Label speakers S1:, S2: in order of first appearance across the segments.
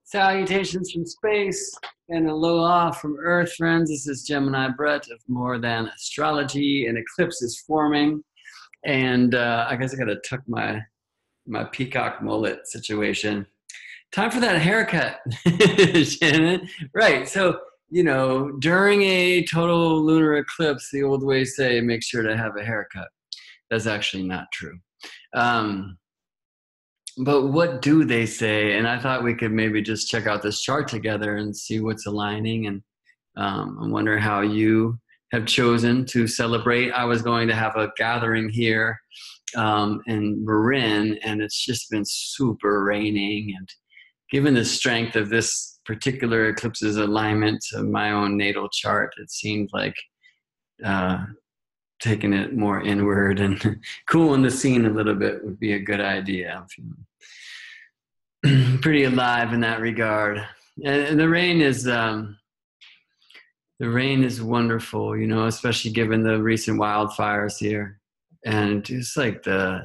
S1: Salutations from space and aloha from Earth, friends. This is Gemini Brett of More Than Astrology. An eclipse is forming, and I guess I got to tuck my peacock mullet situation. Time for that haircut, Shannon. Right. So, you know, during a total lunar eclipse, the old ways say make sure to have a haircut. That's actually not true. But what do they say? And I thought we could maybe just check out this chart together and see what's aligning. And I wonder how you have chosen to celebrate. I was going to have a gathering here in Marin, and it's just been super raining. And given the strength of this particular eclipse's alignment to my own natal chart, it seemed like taking it more inward and cooling the scene a little bit would be a good idea. I'm feeling pretty alive in that regard. And the rain is wonderful, you know, especially given the recent wildfires here. And just like the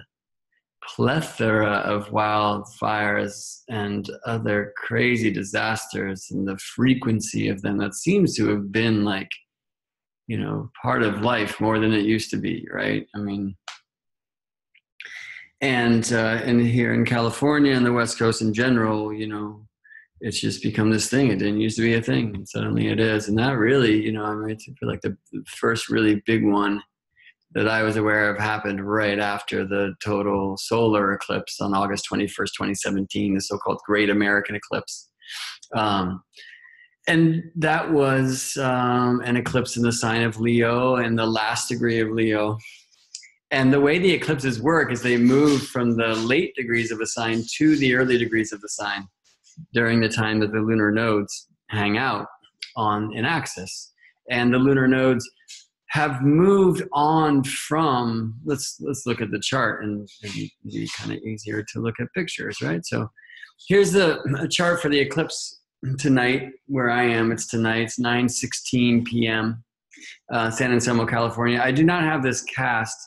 S1: plethora of wildfires and other crazy disasters and the frequency of them, that seems to have been like, you know, part of life more than it used to be, right? I mean, and here in California and the West Coast in general, you know, it's just become this thing. It didn't used to be a thing, and suddenly it is. And that really, you know, I mean, I feel like the first really big one that I was aware of happened right after the total solar eclipse on August 21st, 2017, the so-called Great American Eclipse. And that was an eclipse in the sign of Leo and the last degree of Leo. And the way the eclipses work is they move from the late degrees of a sign to the early degrees of the sign during the time that the lunar nodes hang out on an axis. And the lunar nodes have moved on from, let's look at the chart, and it'd be kind of easier to look at pictures, right? So here's a chart for the eclipse tonight where I am. It's tonight. It's 9:16 p.m. San Anselmo, California. I do not have this cast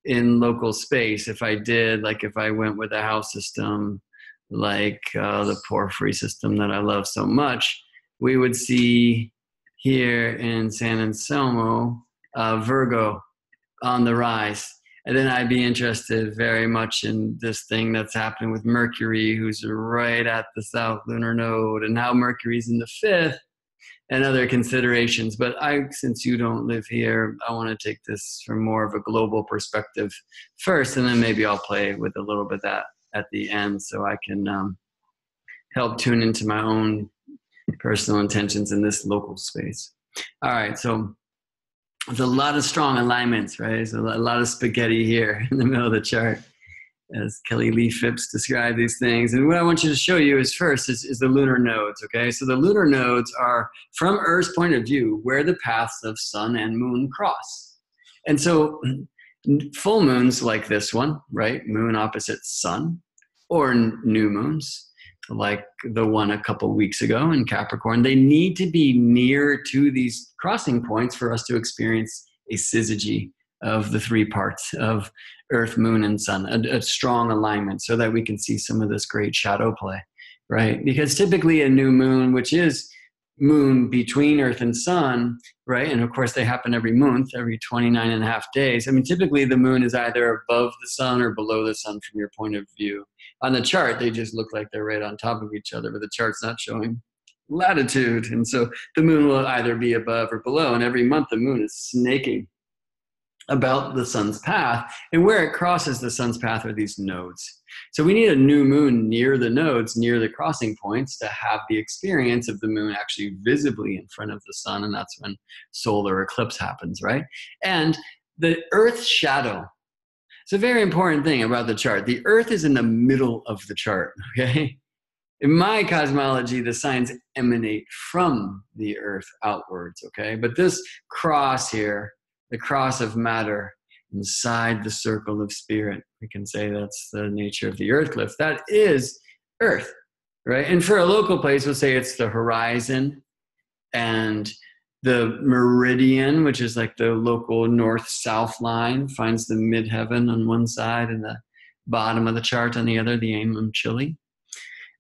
S1: in local space. If I did, like if I went with a house system like the Porphyry system that I love so much, we would see here in San Anselmo Virgo on the rise. And then I'd be interested very much in this thing that's happening with Mercury, who's right at the south lunar node, and how Mercury's in the fifth, and other considerations. But since you don't live here, I want to take this from more of a global perspective first, and then maybe I'll play with a little bit of that at the end, so I can help tune into my own personal intentions in this local space. All right, so there's a lot of strong alignments, right? There's a lot of spaghetti here in the middle of the chart, as Kelly Lee Phipps described these things. And what I want you to show you is first is the lunar nodes, okay? So the lunar nodes are, from Earth's point of view, where the paths of sun and moon cross. And so full moons like this one, right? Moon opposite sun, or new moons, like the one a couple weeks ago in Capricorn, they need to be near to these crossing points for us to experience a syzygy of the three parts of Earth, Moon, and Sun, a strong alignment, so that we can see some of this great shadow play, right? Because typically a new moon, which is moon between Earth and Sun, right? And of course they happen every month, every 29 and a half days. I mean, typically the moon is either above the sun or below the sun from your point of view. On the chart, they just look like they're right on top of each other, but the chart's not showing latitude. And so the moon will either be above or below. And every month the moon is snaking about the sun's path. And where it crosses the sun's path are these nodes. So we need a new moon near the nodes, near the crossing points, to have the experience of the moon actually visibly in front of the sun. And that's when solar eclipse happens, right? And the Earth's shadow. It's a very important thing about the chart. The Earth is in the middle of the chart, okay? In my cosmology, the signs emanate from the Earth outwards, okay? But this cross here, the cross of matter inside the circle of spirit, we can say that's the nature of the Earth eclipse. That is Earth, right? And for a local place, we'll say it's the horizon and the meridian, which is like the local north-south line, finds the midheaven on one side and the bottom of the chart on the other, the Amum Chile.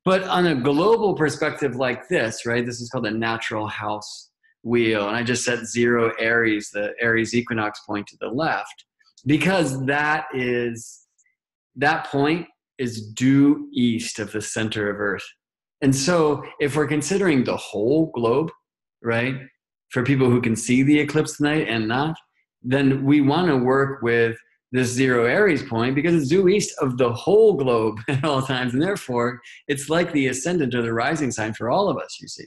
S1: But on a global perspective like this, right, this is called a natural house wheel. And I just set 0 Aries, the Aries equinox point to the left, because that point is due east of the center of Earth. And so if we're considering the whole globe, right, for people who can see the eclipse tonight and not, then we want to work with this 0 Aries point because it's due east of the whole globe at all times. And therefore, it's like the ascendant or the rising sign for all of us, you see.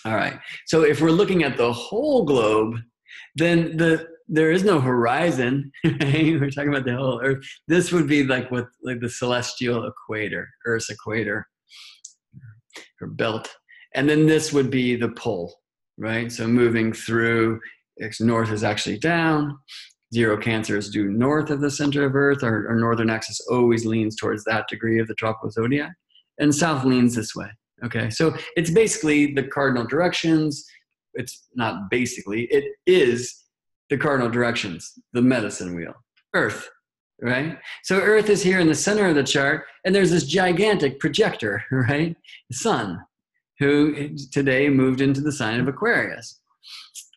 S1: All right. So if we're looking at the whole globe, then there is no horizon, right? We're talking about the whole Earth. This would be like the celestial equator, Earth's equator, or belt. And then this would be the pole, right? So moving through, north is actually down. 0 Cancer is due north of the center of Earth. Our northern axis always leans towards that degree of the tropical zodiac. And south leans this way, okay? So it's basically the cardinal directions. It's not basically, it is the cardinal directions, the medicine wheel, Earth, right? So Earth is here in the center of the chart, and there's this gigantic projector, right? The sun, who today moved into the sign of Aquarius,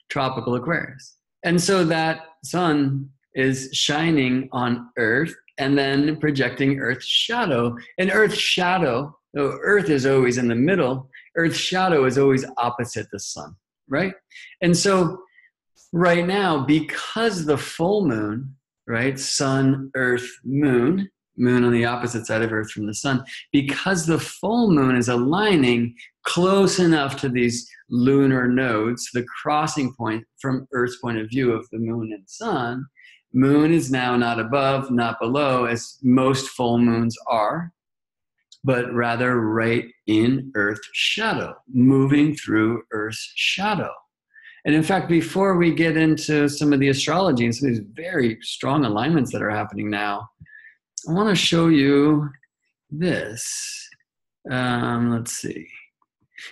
S1: tropical Aquarius. And so that sun is shining on Earth and then projecting Earth's shadow. And Earth's shadow, though Earth is always in the middle, Earth's shadow is always opposite the sun, right? And so right now, because the full moon, right, sun, Earth, moon on the opposite side of Earth from the sun, because the full moon is aligning close enough to these lunar nodes, the crossing point from Earth's point of view of the moon and sun, moon is now not above, not below, as most full moons are, but rather right in Earth's shadow, moving through Earth's shadow. And in fact, before we get into some of the astrology and some of these very strong alignments that are happening now, I want to show you this. Let's see.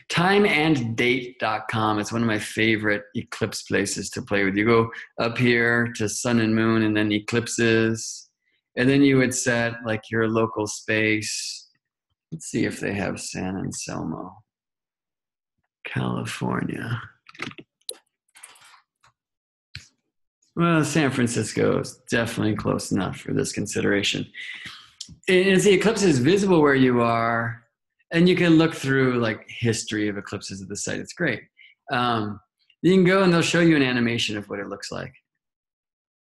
S1: Timeanddate.com is one of my favorite eclipse places to play with. You go up here to sun and moon and then eclipses. And then you would set like your local space. Let's see if they have San Anselmo, California. Well, San Francisco is definitely close enough for this consideration. And as the eclipse is visible where you are, and you can look through like history of eclipses at the site. It's great. You can go and they'll show you an animation of what it looks like.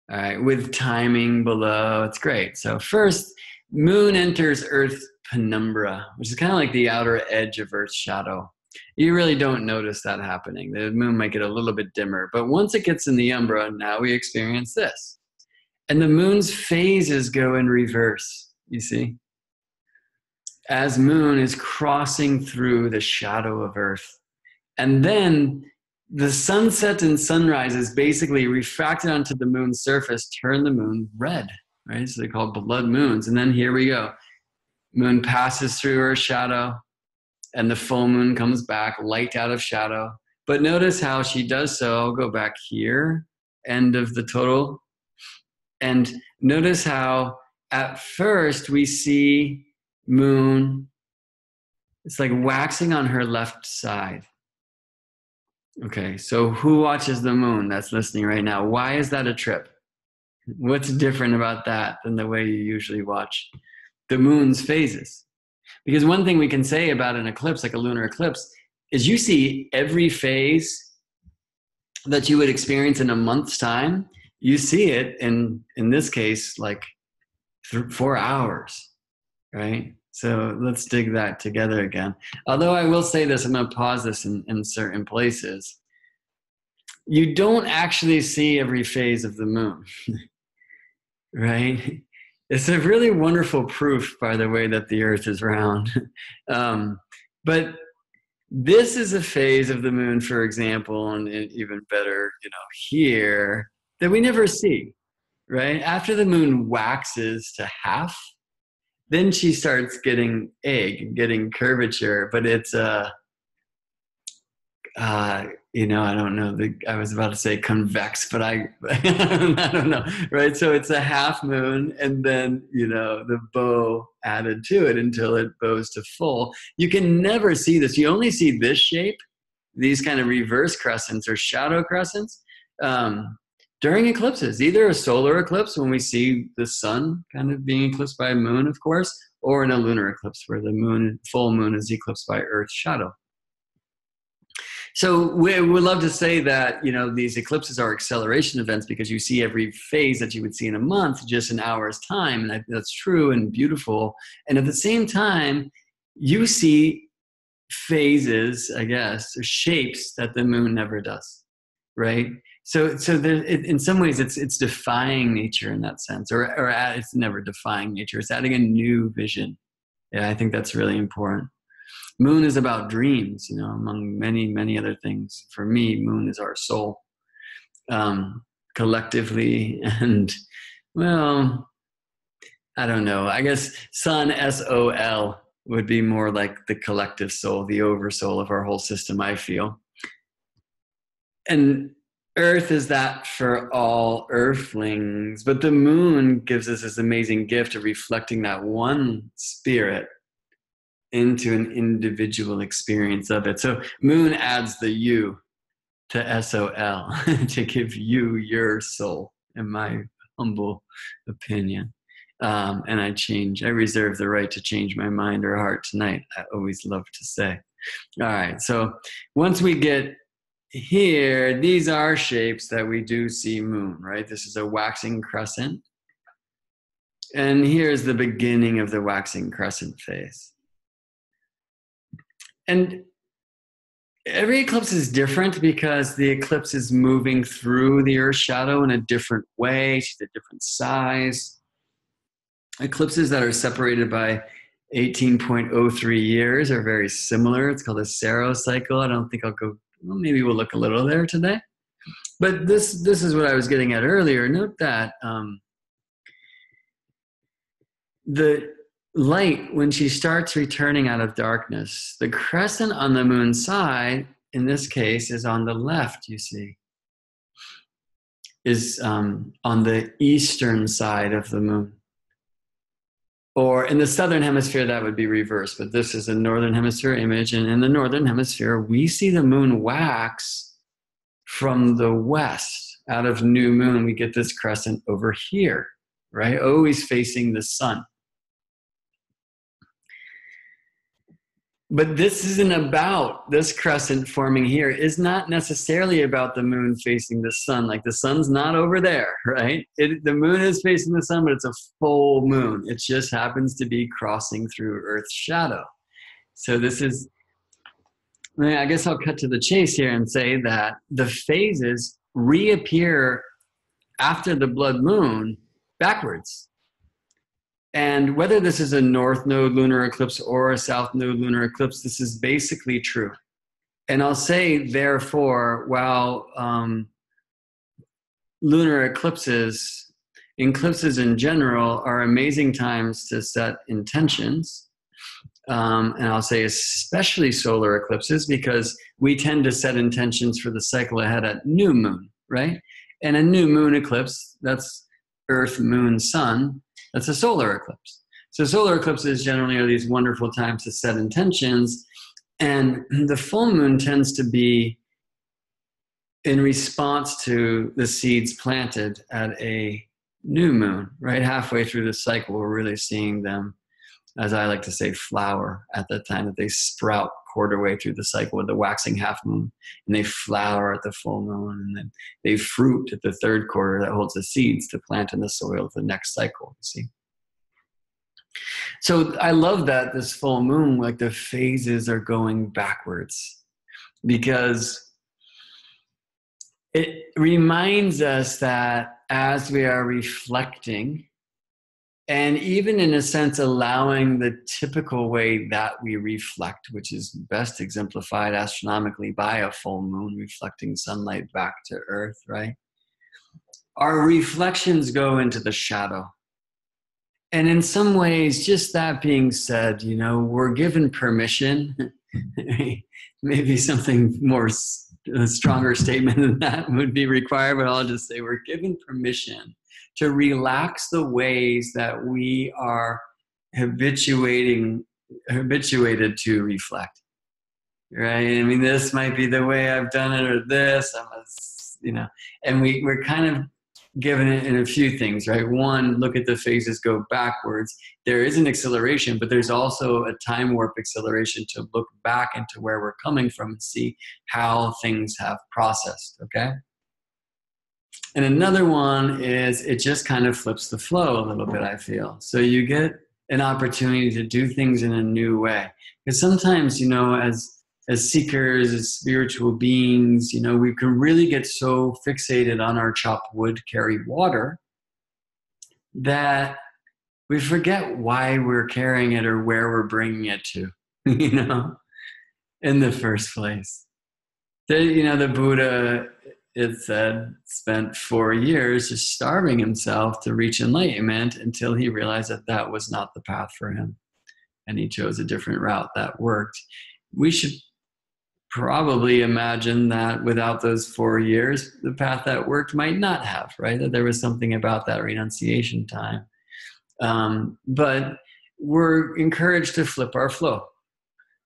S1: All right, with timing below. It's great. So first, moon enters Earth's penumbra, which is kind of like the outer edge of Earth's shadow. You really don't notice that happening. The moon might get a little bit dimmer, but once it gets in the umbra, now we experience this. And the moon's phases go in reverse, you see? As moon is crossing through the shadow of Earth. And then the sunset and sunrise is basically refracted onto the moon's surface, turn the moon red, right? So they're called blood moons. And then here we go. Moon passes through her shadow, and the full moon comes back, light out of shadow. But notice how she does so. I'll go back here, end of the total. And notice how at first we see moon, it's like waxing on her left side. Okay, so who watches the moon that's listening right now? Why is that a trip? What's different about that than the way you usually watch the moon's phases? Because one thing we can say about an eclipse, like a lunar eclipse, is you see every phase that you would experience in a month's time. You see it in this case, like 4 hours, right? So let's dig that together again. Although I will say this, I'm going to pause this in certain places. You don't actually see every phase of the moon. right? It's a really wonderful proof, by the way, that the Earth is round. But this is a phase of the moon, for example, and even better, here, that we never see, right? After the moon waxes to half, then she starts getting getting curvature, but it's I don't know. I was about to say convex, but I don't know, right? So it's a half moon, and then the bow added to it until it bows to full. You can never see this. You only see this shape, these kind of reverse crescents or shadow crescents, during eclipses. Either a solar eclipse when we see the sun kind of being eclipsed by a moon, of course, or in a lunar eclipse where the full moon is eclipsed by Earth's shadow. So we would love to say that, these eclipses are acceleration events because you see every phase that you would see in a month just an hour's time. And that's true and beautiful. And at the same time, you see phases, I guess, or shapes that the moon never does, right? So in some ways, it's defying nature in that sense, or it's never defying nature. It's adding a new vision. Yeah, I think that's really important. Moon is about dreams, among many, many other things. For me, moon is our soul, collectively. And, well, I don't know. I guess sun, S-O-L, would be more like the collective soul, the oversoul of our whole system, I feel. And Earth is that for all earthlings. But the moon gives us this amazing gift of reflecting that one spirit into an individual experience of it. So moon adds the you to S-O-L to give you your soul, in my humble opinion. And I reserve the right to change my mind or heart tonight. I always love to say. All right, so once we get here, these are shapes that we do see moon, right? This is a waxing crescent. And here's the beginning of the waxing crescent phase. And every eclipse is different because the eclipse is moving through the Earth's shadow in a different way. She's a different size. Eclipses that are separated by 18.03 years are very similar. It's called a Saros cycle. I don't think I'll go, well, maybe we'll look a little there today. But this is what I was getting at earlier. Note that the light, when she starts returning out of darkness, the crescent on the moon's side, in this case, is on the left, you see, is on the eastern side of the moon. Or in the southern hemisphere, that would be reversed, but this is a northern hemisphere image. And in the northern hemisphere, we see the moon wax from the west. Out of new moon, we get this crescent over here, right? Always facing the sun. But this isn't about, this crescent forming here is not necessarily about the moon facing the sun. Like the sun's not over there, right? The moon is facing the sun, but it's a full moon. It just happens to be crossing through Earth's shadow. So this is, I guess I'll cut to the chase here and say that the phases reappear after the blood moon backwards. And whether this is a north node lunar eclipse or a south node lunar eclipse, this is basically true. And I'll say, therefore, while lunar eclipses in general are amazing times to set intentions, and I'll say especially solar eclipses, because we tend to set intentions for the cycle ahead at new moon, right? And a new moon eclipse, that's Earth, moon, sun, that's a solar eclipse. So solar eclipses generally are these wonderful times to set intentions. And the full moon tends to be in response to the seeds planted at a new moon, right? Halfway through the cycle, we're really seeing them, as I like to say, flower at the time that they sprout quarter way through the cycle with the waxing half moon, and they flower at the full moon, and then they fruit at the third quarter that holds the seeds to plant in the soil of the next cycle, you see. So I love that this full moon, like the phases are going backwards, because it reminds us that as we are reflecting, and even in a sense allowing the typical way that we reflect, which is best exemplified astronomically by a full moon reflecting sunlight back to Earth, right? Our reflections go into the shadow. And in some ways, just that being said, we're given permission. Maybe something more, a stronger statement than that would be required, but I'll just say we're given permission to relax the ways that we are habituated to reflect, right? I mean, this might be the way I've done it, or this, and we're kind of given it in a few things, right? One, look at the phases go backwards. There is an acceleration, but there's also a time warp acceleration to look back into where we're coming from and see how things have processed, okay? And another one is it just kind of flips the flow a little bit, I feel. So you get an opportunity to do things in a new way. Because sometimes, as seekers, as spiritual beings, we can really get so fixated on our chopped wood carry water that we forget why we're carrying it or where we're bringing it to, in the first place. The Buddha, it said, spent 4 years just starving himself to reach enlightenment until he realized that that was not the path for him. And he chose a different route that worked. We should probably imagine that without those 4 years, the path that worked might not have, right? That there was something about that renunciation time. But we're encouraged to flip our flow.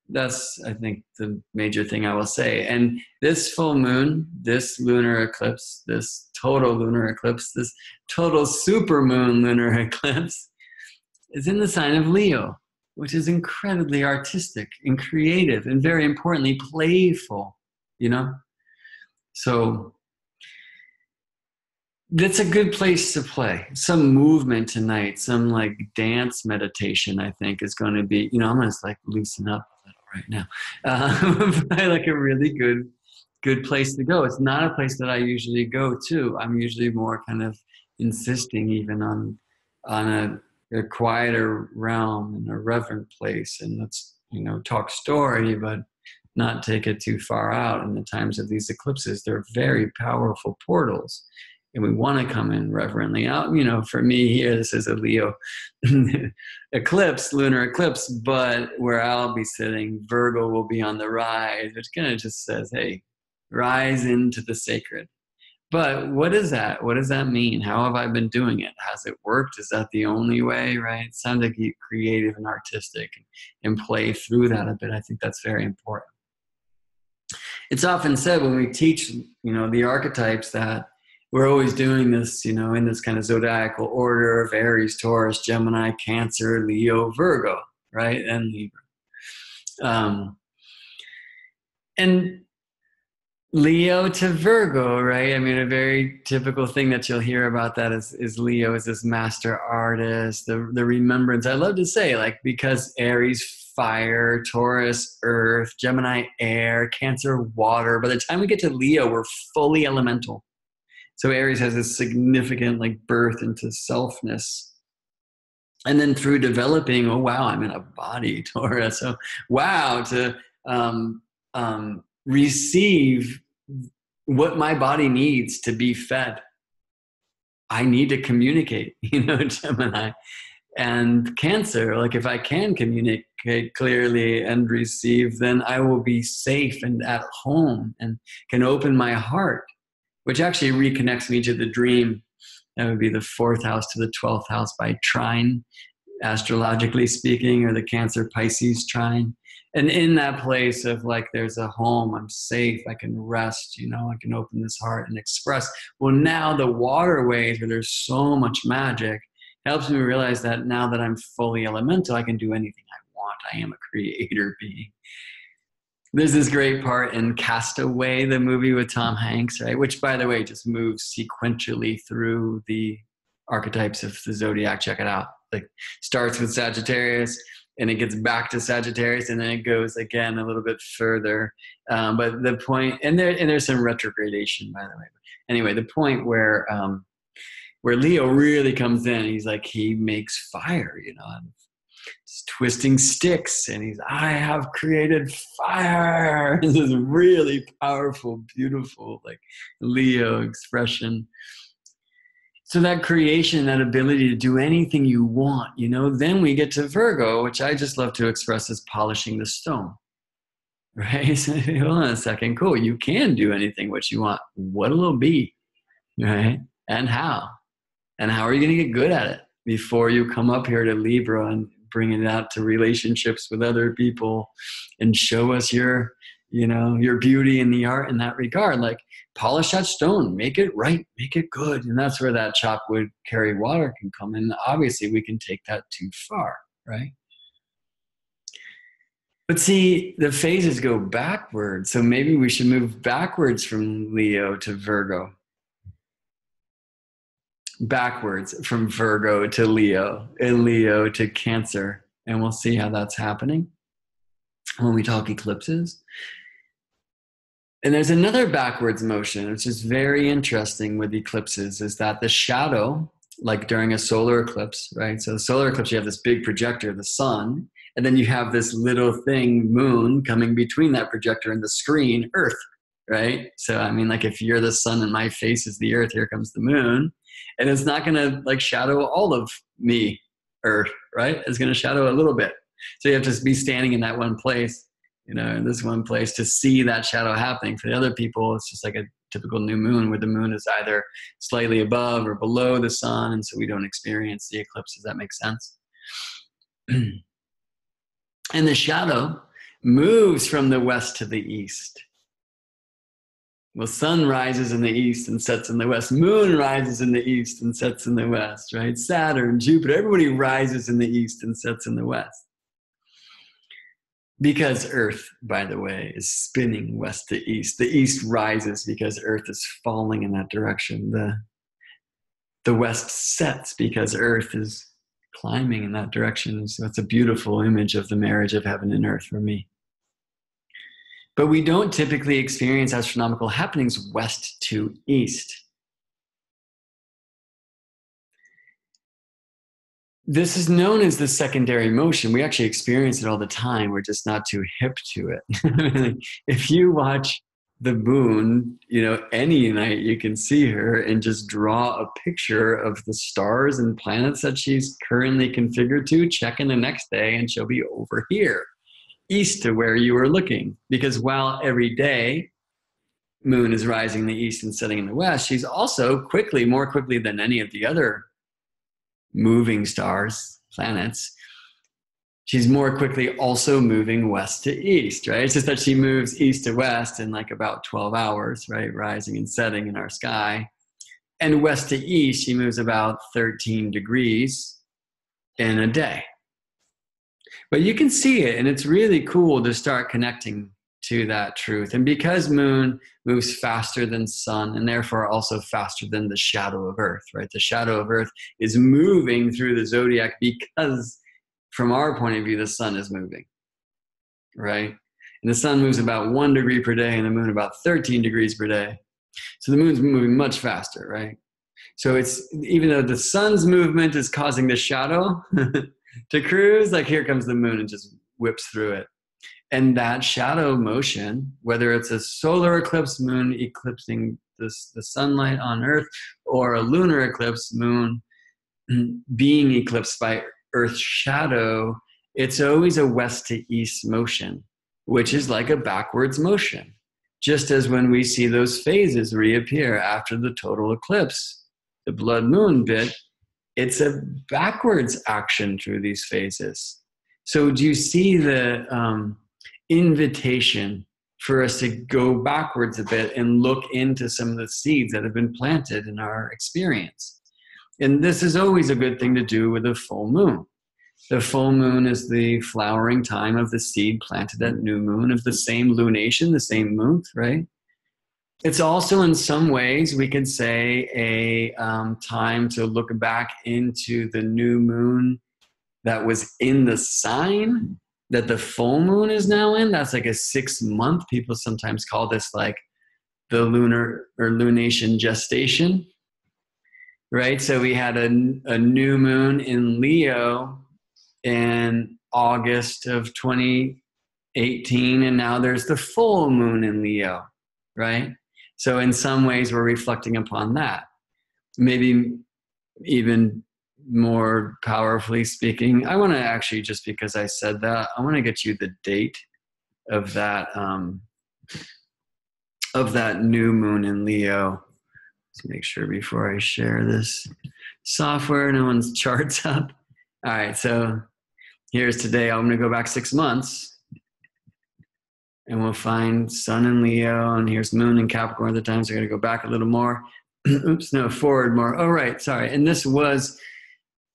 S1: That's, I think, the major thing I will say. And this full moon, this lunar eclipse, this total lunar eclipse, this total supermoon lunar eclipse is in the sign of Leo, which is incredibly artistic and creative and, very importantly, playful, So that's a good place to play. Some movement tonight, some like dance meditation, I think is going to be, I'm going to like loosen up a little right now. Like a really good place to go. It's not a place that I usually go to. I'm usually more kind of insisting even on a quieter realm and a reverent place, and let's talk story, but not take it too far out. In the times of these eclipses, they're very powerful portals, and we want to come in reverently. Out, for me here, this is a Leo eclipse, lunar eclipse, but where I'll be sitting, Virgo will be on the rise, which kind of just says, hey, rise into the sacred. But what is that? What does that mean? How have I been doing it? Has it worked? Is that the only way, right? It sounds like you're creative and artistic and play through that a bit. I think that's very important. It's often said when we teach, the archetypes that we're always doing this, in this kind of zodiacal order of Aries, Taurus, Gemini, Cancer, Leo, Virgo, right? And Libra. And Leo to Virgo, right? I mean, a very typical thing that you'll hear about that is Leo is this master artist, the remembrance. I love to say, like, because Aries, fire, Taurus, earth, Gemini, air, Cancer, water. By the time we get to Leo, we're fully elemental. So Aries has a significant birth into selfness. And then through developing, oh, wow, I'm in a body, Taurus. So, wow, to receive what my body needs to be fed. I need to communicate, Gemini. And Cancer, if I can communicate clearly and receive, then I will be safe and at home and can open my heart, which actually reconnects me to the dream. That would be the 4th house to the 12th house by trine, astrologically speaking, or the Cancer Pisces trine. And in that place of there's a home, I'm safe, I can rest, I can open this heart and express. Well, now the waterways where there's so much magic helps me realize that now that I'm fully elemental, I can do anything I want. I am a creator being. There's this great part in Castaway, the movie with Tom Hanks, right? Which, by the way, just moves sequentially through the archetypes of the zodiac. Check it out. Starts with Sagittarius, and it gets back to Sagittarius, and then it goes again a little bit further. But the point, and there's some retrogradation, by the way. But anyway, the point where Where Leo really comes in, he's like, he makes fire, you know, he's twisting sticks, and I have created fire. This is really powerful, beautiful, like Leo expression. So that creation, that ability to do anything you want, you know, then we get to Virgo, which I just love to express as polishing the stone, right? So hold on a second, cool. You can do anything what you want. What'll it be, right? And how? And how are you going to get good at it before you come up here to Libra and bring it out to relationships with other people and show us your, you know, your beauty in the art in that regard? Like, polish that stone, make it right, make it good. And that's where that chop wood carry water can come in. Obviously, we can take that too far, right? But see, the phases go backwards. So maybe we should move backwards from Leo to Virgo. Backwards from Virgo to Leo, and Leo to Cancer. And we'll see how that's happening when we talk eclipses. And there's another backwards motion, which is very interesting with eclipses, is that the shadow, like during a solar eclipse, right? So the solar eclipse, you have this big projector, the sun, and then you have this little thing, moon, coming between that projector and the screen, Earth, right? So, I mean, like if you're the sun and my face is the Earth, here comes the moon. And it's not going to like shadow all of me, Earth, right? It's going to shadow a little bit. So you have to be standing in that one place, you know, in this one place to see that shadow happening. For the other people, it's just like a typical new moon where the moon is either slightly above or below the sun. And so we don't experience the eclipse. Does that make sense? And the shadow moves from the west to the east. Well, sun rises in the east and sets in the west. Moon rises in the east and sets in the west, right? Saturn, Jupiter, everybody rises in the east and sets in the west. Because Earth, by the way, is spinning west to east. The east rises because Earth is falling in that direction. The west sets because Earth is climbing in that direction. So it's a beautiful image of the marriage of heaven and earth for me. But we don't typically experience astronomical happenings west to east. This is known as the secondary motion. We actually experience it all the time. We're just not too hip to it. If you watch the moon, you know, any night you can see her and just draw a picture of the stars and planets that she's currently configured to, check in the next day and she'll be over here, east to where you were looking. Because while every day moon is rising in the east and setting in the west, she's also quickly, more quickly than any of the other moving stars, planets, she's more quickly also moving west to east, right? It's just that she moves east to west in like about 12 hours, right? Rising and setting in our sky. And west to east, she moves about 13 degrees in a day. But you can see it, and it's really cool to start connecting to that truth. And because moon moves faster than sun, and therefore also faster than the shadow of Earth, right? The shadow of Earth is moving through the zodiac because from our point of view, the sun is moving, right? And the sun moves about 1 degree per day and the moon about 13 degrees per day. So the moon's moving much faster, right? So it's, even though the sun's movement is causing the shadow to cruise, like here comes the moon and just whips through it. And that shadow motion, whether it's a solar eclipse, moon eclipsing the sunlight on Earth, or a lunar eclipse, moon being eclipsed by Earth's shadow, it's always a west to east motion, which is like a backwards motion. Just as when we see those phases reappear after the total eclipse, the blood moon bit, it's a backwards action through these phases. So do you see the invitation for us to go backwards a bit and look into some of the seeds that have been planted in our experience? And this is always a good thing to do with a full moon. The full moon is the flowering time of the seed planted at new moon of the same lunation, the same month, right? It's also, in some ways, we could say a time to look back into the new moon that was in the sign that the full moon is now in. That's like a 6-month. People sometimes call this like the lunar or lunation gestation. right? So we had a new moon in Leo in August of 2018, and now there's the full moon in Leo, right? So in some ways, we're reflecting upon that. Maybe even more powerfully speaking, I want to actually, just because I said that, I want to get you the date of that new moon in Leo. Let's make sure before I share this software, no one's charts up. All right, so here's today. I'm going to go back 6 months, and we'll find Sun in Leo, and here's Moon in Capricorn at the time. So we're going to go back a little more. Oops, no, forward more. Oh, right, sorry. And this was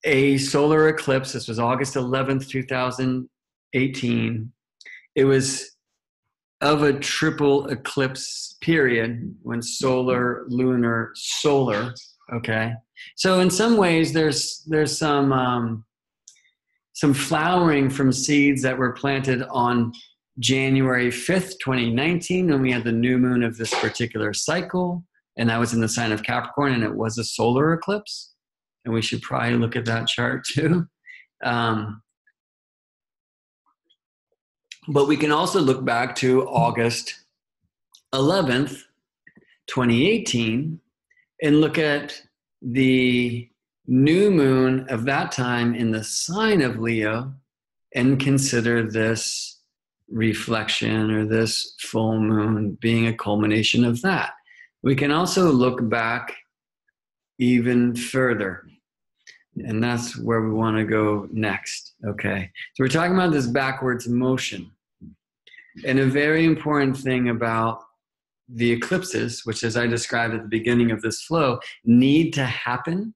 S1: a solar eclipse. This was August 11th, 2018. It was of a triple eclipse period, when solar, lunar, solar. Okay, so in some ways, there's some flowering from seeds that were planted on January 5th, 2019, when we had the new moon of this particular cycle, and that was in the sign of Capricorn, and it was a solar eclipse. And we should probably look at that chart too. But we can also look back to August 11th, 2018, and look at the new moon of that time in the sign of Leo, and consider this reflection or this full moon being a culmination of that. We can also look back even further, and that's where we want to go next. Okay, so we're talking about this backwards motion. And a very important thing about the eclipses, which, as I described at the beginning of this flow, need to happen,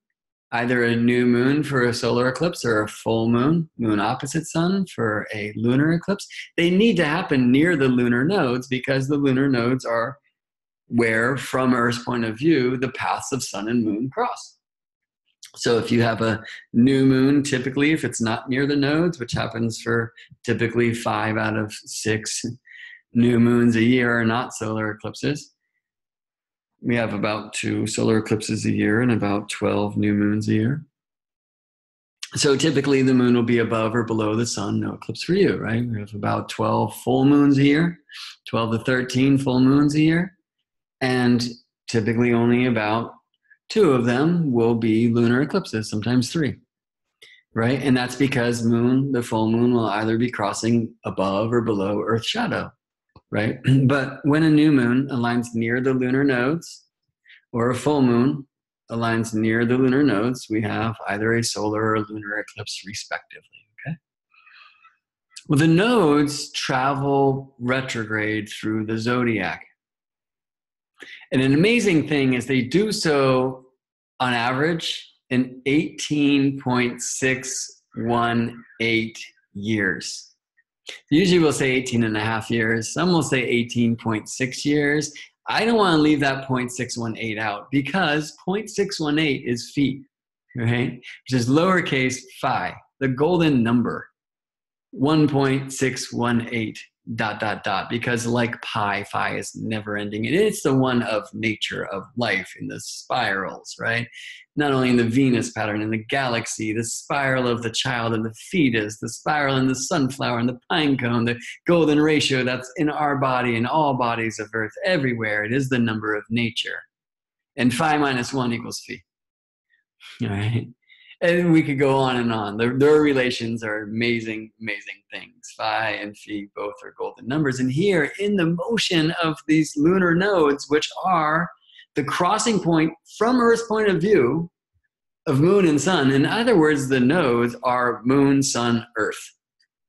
S1: either a new moon for a solar eclipse or a full moon, moon opposite sun, for a lunar eclipse. They need to happen near the lunar nodes, because the lunar nodes are where, from Earth's point of view, the paths of sun and moon cross. So if you have a new moon, typically, if it's not near the nodes, which happens for typically 5 out of 6 new moons a year are not solar eclipses. We have about 2 solar eclipses a year and about 12 new moons a year. So typically the moon will be above or below the sun, no eclipse for you, right? We have about 12 full moons a year, 12 to 13 full moons a year. And typically only about 2 of them will be lunar eclipses, sometimes 3, right? And that's because the full moon will either be crossing above or below Earth's shadow, right? But when a new moon aligns near the lunar nodes, or a full moon aligns near the lunar nodes, we have either a solar or lunar eclipse respectively, okay? Well, the nodes travel retrograde through the zodiac. And an amazing thing is they do so on average in 18.618 years. Usually we'll say 18 and a half years. Some will say 18.6 years. I don't want to leave that 0.618 out, because 0.618 is phi, right? Which is lowercase phi, the golden number, 1.618 ... because like pi is never ending, and it's the one of nature, of life, in the spirals, right? Not only in the Venus pattern, in the galaxy, the spiral of the child and the fetus, the spiral in the sunflower and the pine cone, the golden ratio that's in our body and all bodies of Earth, everywhere. It is the number of nature. And phi minus 1 equals phi. All right? And we could go on and on. Their relations are amazing, amazing things. Phi and phi both are golden numbers. And here, in the motion of these lunar nodes, which are the crossing point from Earth's point of view of moon and sun, in other words, the nodes are moon, sun, earth,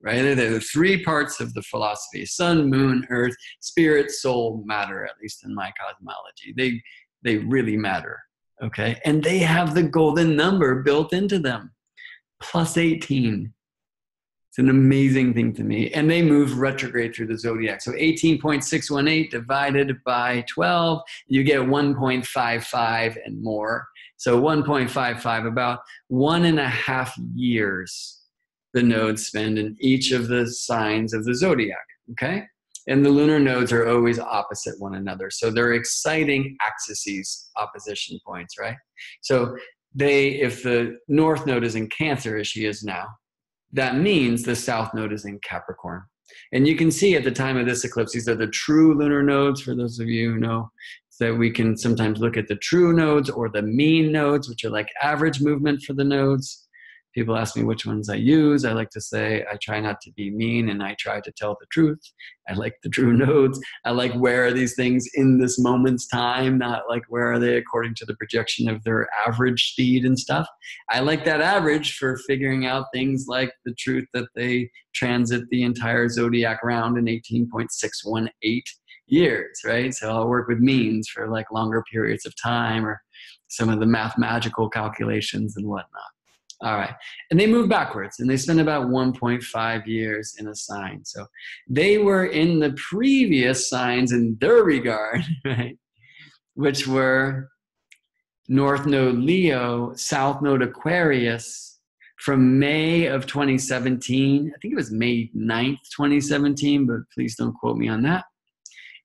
S1: right? They're the 3 parts of the philosophy: sun, moon, earth, spirit, soul, matter, at least in my cosmology. They really matter. Okay, and they have the golden number built into them, plus 18. It's an amazing thing to me. And they move retrograde through the zodiac. So 18.618 divided by 12, you get 1.55 and more. So 1.55, about 1.5 years the nodes spend in each of the signs of the zodiac, okay? And the lunar nodes are always opposite one another. So they're exciting axes, opposition points, right? So if the north node is in Cancer, as she is now, that means the south node is in Capricorn. And you can see at the time of this eclipse, these are the true lunar nodes, for those of you who know, that we can sometimes look at the true nodes or the mean nodes, which are like average movement for the nodes. People ask me which ones I use. I like to say I try not to be mean and I try to tell the truth. I like the true nodes. I like where are these things in this moment's time, not like where are they according to the projection of their average speed and stuff. I like that average for figuring out things like the truth that they transit the entire zodiac round in 18.618 years, right? So I'll work with means for like longer periods of time or some of the mathematical calculations and whatnot. All right. And they move backwards and they spend about 1.5 years in a sign. So they were in the previous signs in their regard, right? Which were North Node Leo, South Node Aquarius from May of 2017. I think it was May 9th, 2017, but please don't quote me on that.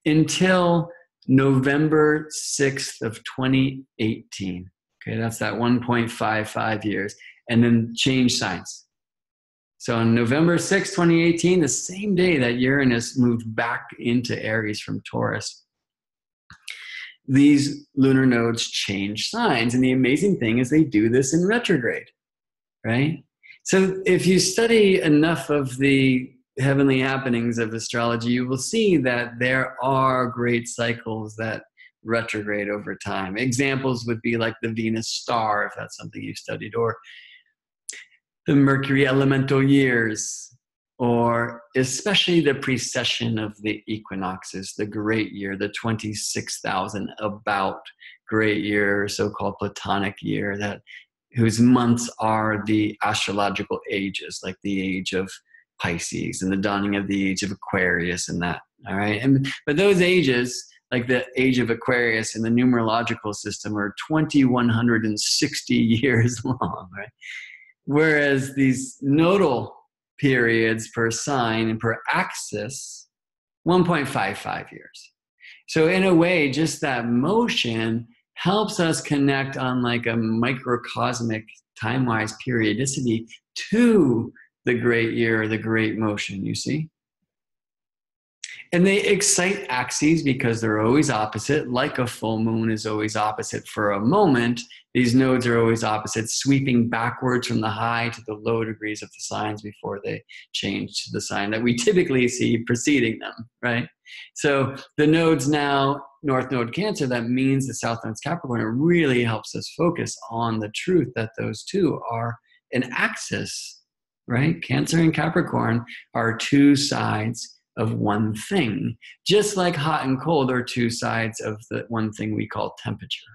S1: Until November 6th of 2018. Okay, that's that 1.55 years. And then change signs. So on November 6, 2018, the same day that Uranus moved back into Aries from Taurus, these lunar nodes change signs. And the amazing thing is they do this in retrograde, right? So if you study enough of the heavenly happenings of astrology, you will see that there are great cycles that retrograde over time. Examples would be like the Venus star, if that's something you've studied, or the Mercury elemental years, or especially the precession of the equinoxes, the great year, the 26,000 about great year, so-called Platonic year, that whose months are the astrological ages, like the age of Pisces and the dawning of the age of Aquarius and that, all right? But those ages, like the age of Aquarius in the numerological system, are 2,160 years long, right? Whereas these nodal periods per sign and per axis, 1.55 years. So in a way, just that motion helps us connect on like a microcosmic time-wise periodicity to the great year, the great motion, you see? And they excite axes because they're always opposite, like a full moon is always opposite for a moment. These nodes are always opposite, sweeping backwards from the high to the low degrees of the signs before they change to the sign that we typically see preceding them, right? So the nodes now, North Node Cancer, that means the South Node's Capricorn, it really helps us focus on the truth that those two are an axis, right? Cancer and Capricorn are two sides of one thing, just like hot and cold are two sides of the one thing we call temperature.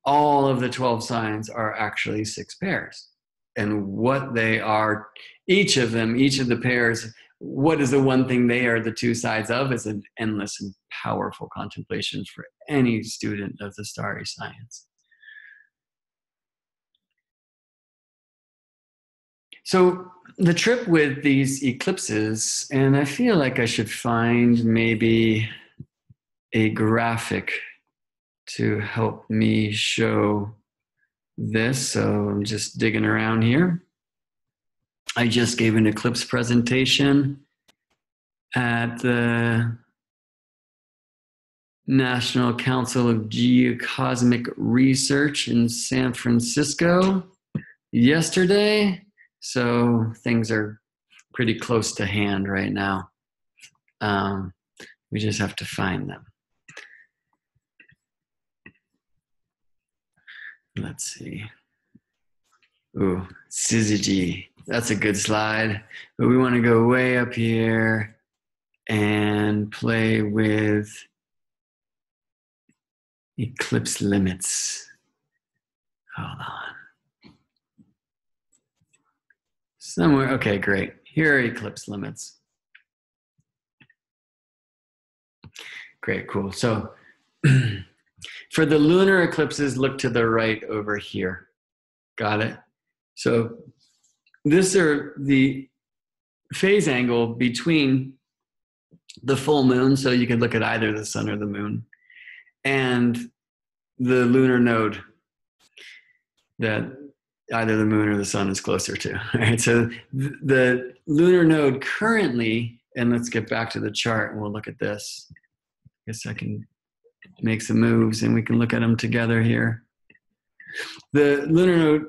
S1: All of the 12 signs are actually 6 pairs. And what they are, each of them, each of the pairs, what is the one thing they are the two sides of is an endless and powerful contemplation for any student of the starry science. So the trip with these eclipses, and I feel like I should find maybe a graphic to help me show this. So I'm just digging around here. I just gave an eclipse presentation at the National Council of Geocosmic Research in San Francisco yesterday. So things are pretty close to hand right now. We just have to find them. Let's see. Ooh, syzygy. That's a good slide. But we want to go way up here and play with eclipse limits. Hold on. Somewhere, okay, great. Here are eclipse limits. Great, cool. So for the lunar eclipses, look to the right over here. Got it? So these are the phase angle between the full moon, so you can look at either the sun or the moon, and the lunar node. that either the moon or the sun is closer to. Right? So the lunar node currently, and let's get back to the chart and we'll look at this. I guess I can make some moves and we can look at them together here. The lunar node,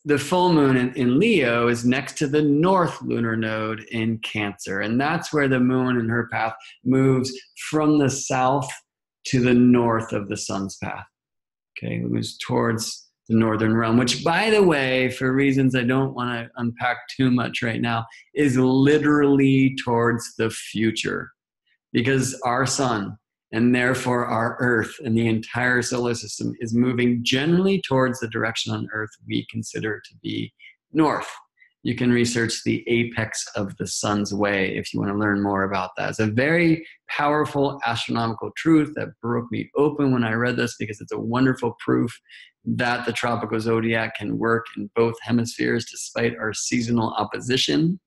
S1: the full moon in Leo is next to the north lunar node in Cancer. And that's where the moon in her path moves from the south to the north of the sun's path. Okay, it moves towards the northern realm, which, by the way, for reasons I don't want to unpack too much right now, is literally towards the future. Because our sun, and therefore our Earth and the entire solar system, is moving generally towards the direction on Earth we consider to be north. You can research the apex of the sun's way if you want to learn more about that. It's a very powerful astronomical truth that broke me open when I read this, because it's a wonderful proof that the tropical zodiac can work in both hemispheres despite our seasonal opposition.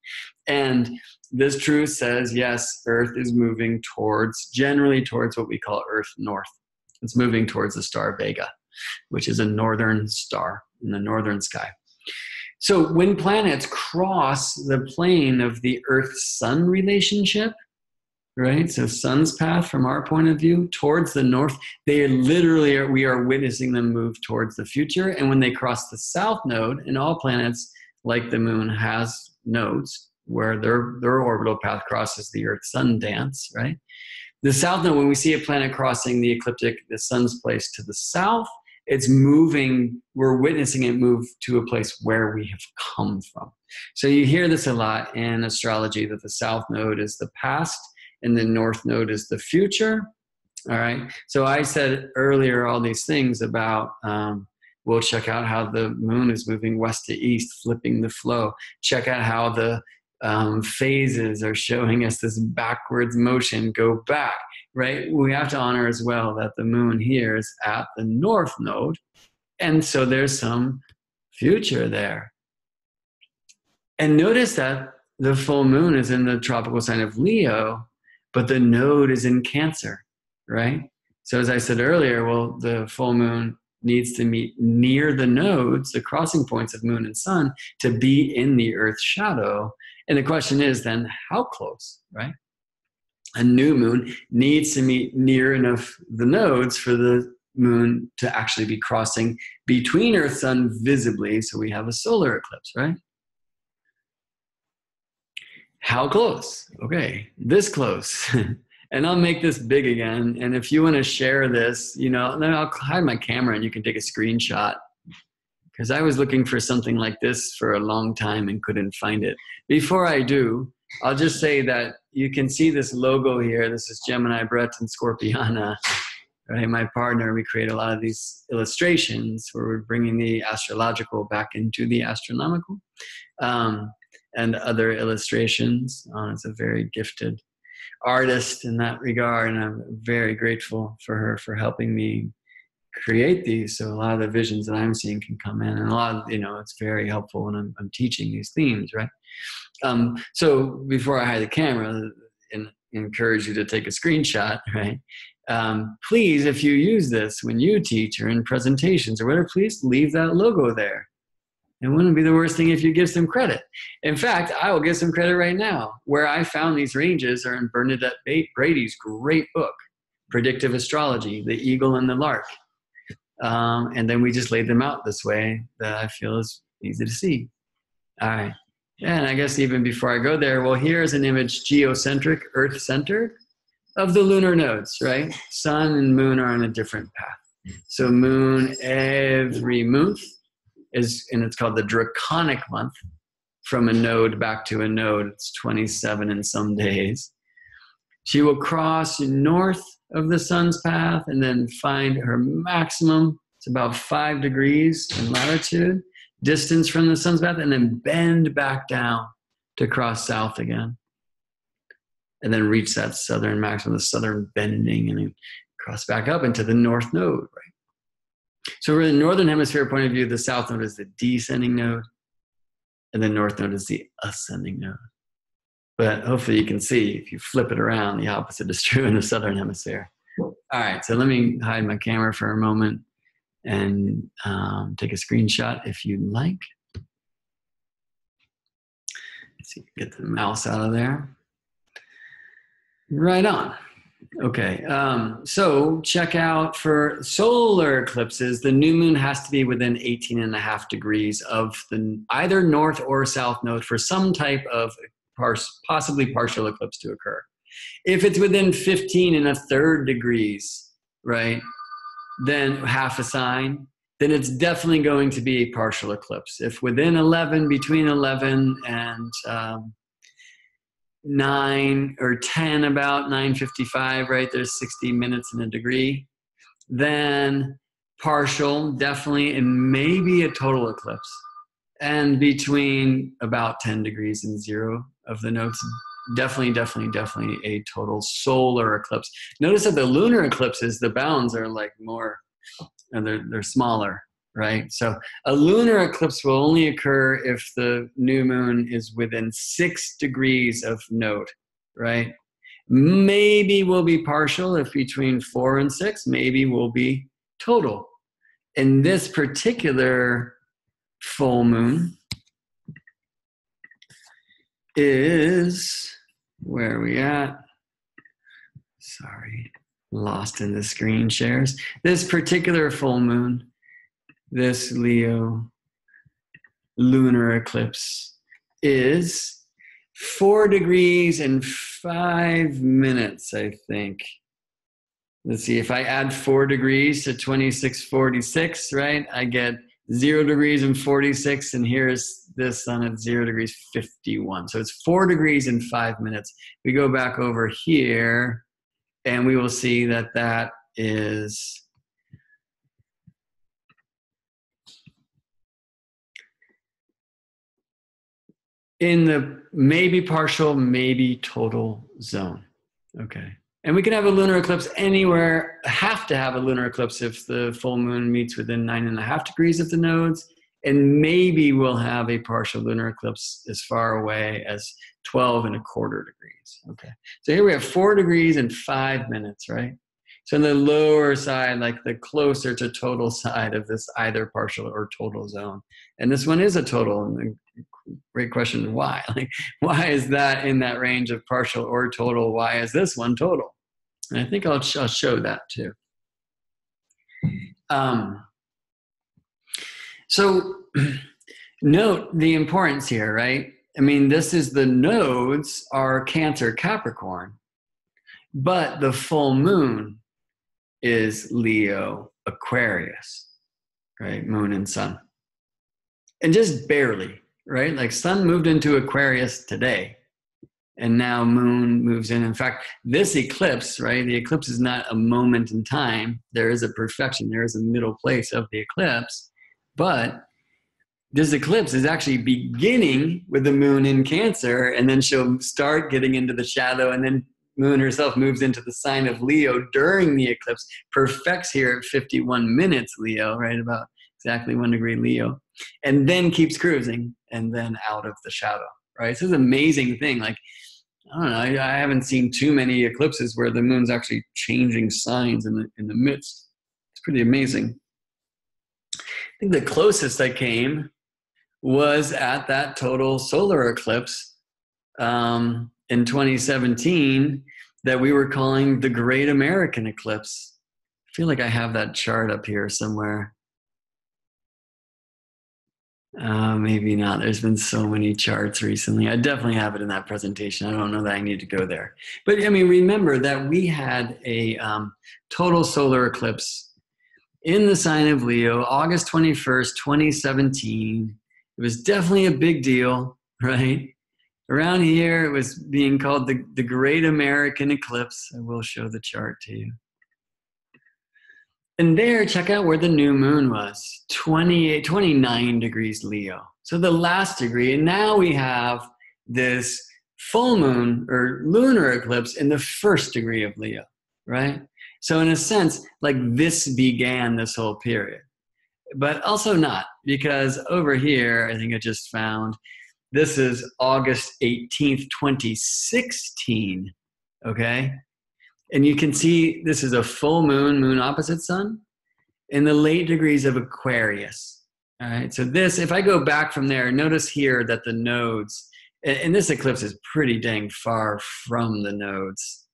S1: And this truth says, yes, Earth is moving generally towards what we call Earth North. It's moving towards the star Vega, which is a northern star in the northern sky. So when planets cross the plane of the Earth-Sun relationship, right? So sun's path from our point of view towards the north, they literally we are witnessing them move towards the future. And when they cross the south node, and all planets like the moon has nodes where their orbital path crosses the Earth-Sun dance, right? The south node, when we see a planet crossing the ecliptic, the sun's place to the south, it's moving, we're witnessing it move to a place where we have come from. So you hear this a lot in astrology, that the south node is the past and the north node is the future. All right. So I said earlier all these things about, we'll check out how the moon is moving west to east, flipping the flow. Check out how the phases are showing us this backwards motion, go back, right? We have to honor as well that the moon here is at the north node. And so there's some future there. And notice that the full moon is in the tropical sign of Leo, but the node is in Cancer, right? So as I said earlier, well, the full moon needs to meet near the nodes, the crossing points of moon and sun, to be in the Earth's shadow. And the question is then, how close, right? A new moon needs to meet near enough the nodes for the moon to actually be crossing between Earth, sun visibly, so we have a solar eclipse, right? How close? Okay, this close. And I'll make this big again. And if you want to share this, then I'll hide my camera and you can take a screenshot. Because I was looking for something like this for a long time and couldn't find it. Before I do, I'll just say that you can see this logo here. This is Gemini, Brett, and Scorpiana. Right, my partner, we create a lot of these illustrations where we're bringing the astrological back into the astronomical. And other illustrations. It's a very gifted artist in that regard, and I'm very grateful for her for helping me create these. So a lot of the visions that I'm seeing can come in, and a lot of, it's very helpful when I'm teaching these themes, right? So before I hide the camera and encourage you to take a screenshot, right? Please, if you use this when you teach or in presentations or whatever, please leave that logo there. It wouldn't be the worst thing if you give some credit. In fact, I will give some credit right now. Where I found these ranges are in Bernadette Brady's great book, Predictive Astrology, The Eagle and the Lark. And then we just laid them out this way that I feel is easy to see. All right. And I guess even before I go there, well, here's an image, geocentric, Earth-centered, of the lunar nodes, right? Sun and moon are on a different path. So moon every month, and it's called the draconic month, from a node back to a node. It's 27 in some days. She will cross north of the sun's path and then find her maximum. It's about 5 degrees in latitude, distance from the sun's path, and then bend back down to cross south again. And then reach that southern maximum, the southern bending, and then cross back up into the north node, right? So from the northern hemisphere point of view, the south node is the descending node, and the north node is the ascending node. But hopefully you can see, if you flip it around, the opposite is true in the southern hemisphere. All right, so let me hide my camera for a moment and take a screenshot if you'd like. Let's see, get the mouse out of there. Right on. Okay, so check out for solar eclipses, the new moon has to be within 18.5 degrees of the either north or south node for some type of possibly partial eclipse to occur. If it's within 15.33 degrees, right, then half a sign, then it's definitely going to be a partial eclipse. If within 11, between 11 and 9 or 10, about 9:55, right? There's 60 minutes in a degree. Then partial, definitely, and maybe a total eclipse. And between about 10 degrees and 0 of the nodes, definitely a total solar eclipse. Notice that the lunar eclipses, the bounds are like more, they're smaller. Right? So a lunar eclipse will only occur if the new moon is within 6 degrees of node, right? Maybe will be partial if between 4 and 6, maybe will be total. In this particular full moon is, where are we at? Sorry, lost in the screen shares. This particular full moon, this Leo lunar eclipse is 4 degrees and 5 minutes, I think. Let's see, if I add 4 degrees to 2646, right, I get 0 degrees and 46, and here's this sun at 0 degrees 51. So it's 4 degrees and 5 minutes. We go back over here, and we will see that that is in the maybe partial, maybe total zone. Okay. And we can have a lunar eclipse anywhere, have to have a lunar eclipse if the full moon meets within 9.5 degrees of the nodes. And maybe we'll have a partial lunar eclipse as far away as 12.25 degrees. Okay. So here we have 4 degrees and 5 minutes, right? So on the lower side, like the closer to total side of this either partial or total zone. And this one is a total. Great question. Why? Like, why is that in that range of partial or total? Why is this one total? And I think I'll show that too. So note the importance here, right? I mean, this is the nodes are Cancer, Capricorn, but the full moon is Leo, Aquarius, right? Moon and sun. And just barely. Right? Like sun moved into Aquarius today, and now moon moves in. In fact, this eclipse, right? The eclipse is not a moment in time. There is a perfection. There is a middle place of the eclipse. But this eclipse is actually beginning with the moon in Cancer, and then she'll start getting into the shadow, and then moon herself moves into the sign of Leo during the eclipse, perfects here at 51 minutes Leo, right? About exactly 1 degree Leo, and then keeps cruising and then out of the shadow, right? This is an amazing thing. Like, I don't know, I haven't seen too many eclipses where the moon's actually changing signs in the midst. It's pretty amazing. I think the closest I came was at that total solar eclipse in 2017 that we were calling the Great American Eclipse. I feel like I have that chart up here somewhere. Maybe not. There's been so many charts recently. I definitely have it in that presentation. I don't know that I need to go there. But I mean, remember that we had a total solar eclipse in the sign of Leo, August 21st, 2017. It was definitely a big deal, right? Around here, it was being called the Great American Eclipse. I will show the chart to you. And there, check out where the new moon was, 29 degrees Leo. So the last degree, and now we have this full moon or lunar eclipse in the first degree of Leo, right? So in a sense, like this began this whole period, but also not, because over here, I think I just found, this is August 18th, 2016, okay? And you can see this is a full moon, moon opposite sun. in the late degrees of Aquarius. All right, so this, if I go back from there, notice here that the nodes, and this eclipse is pretty dang far from the nodes.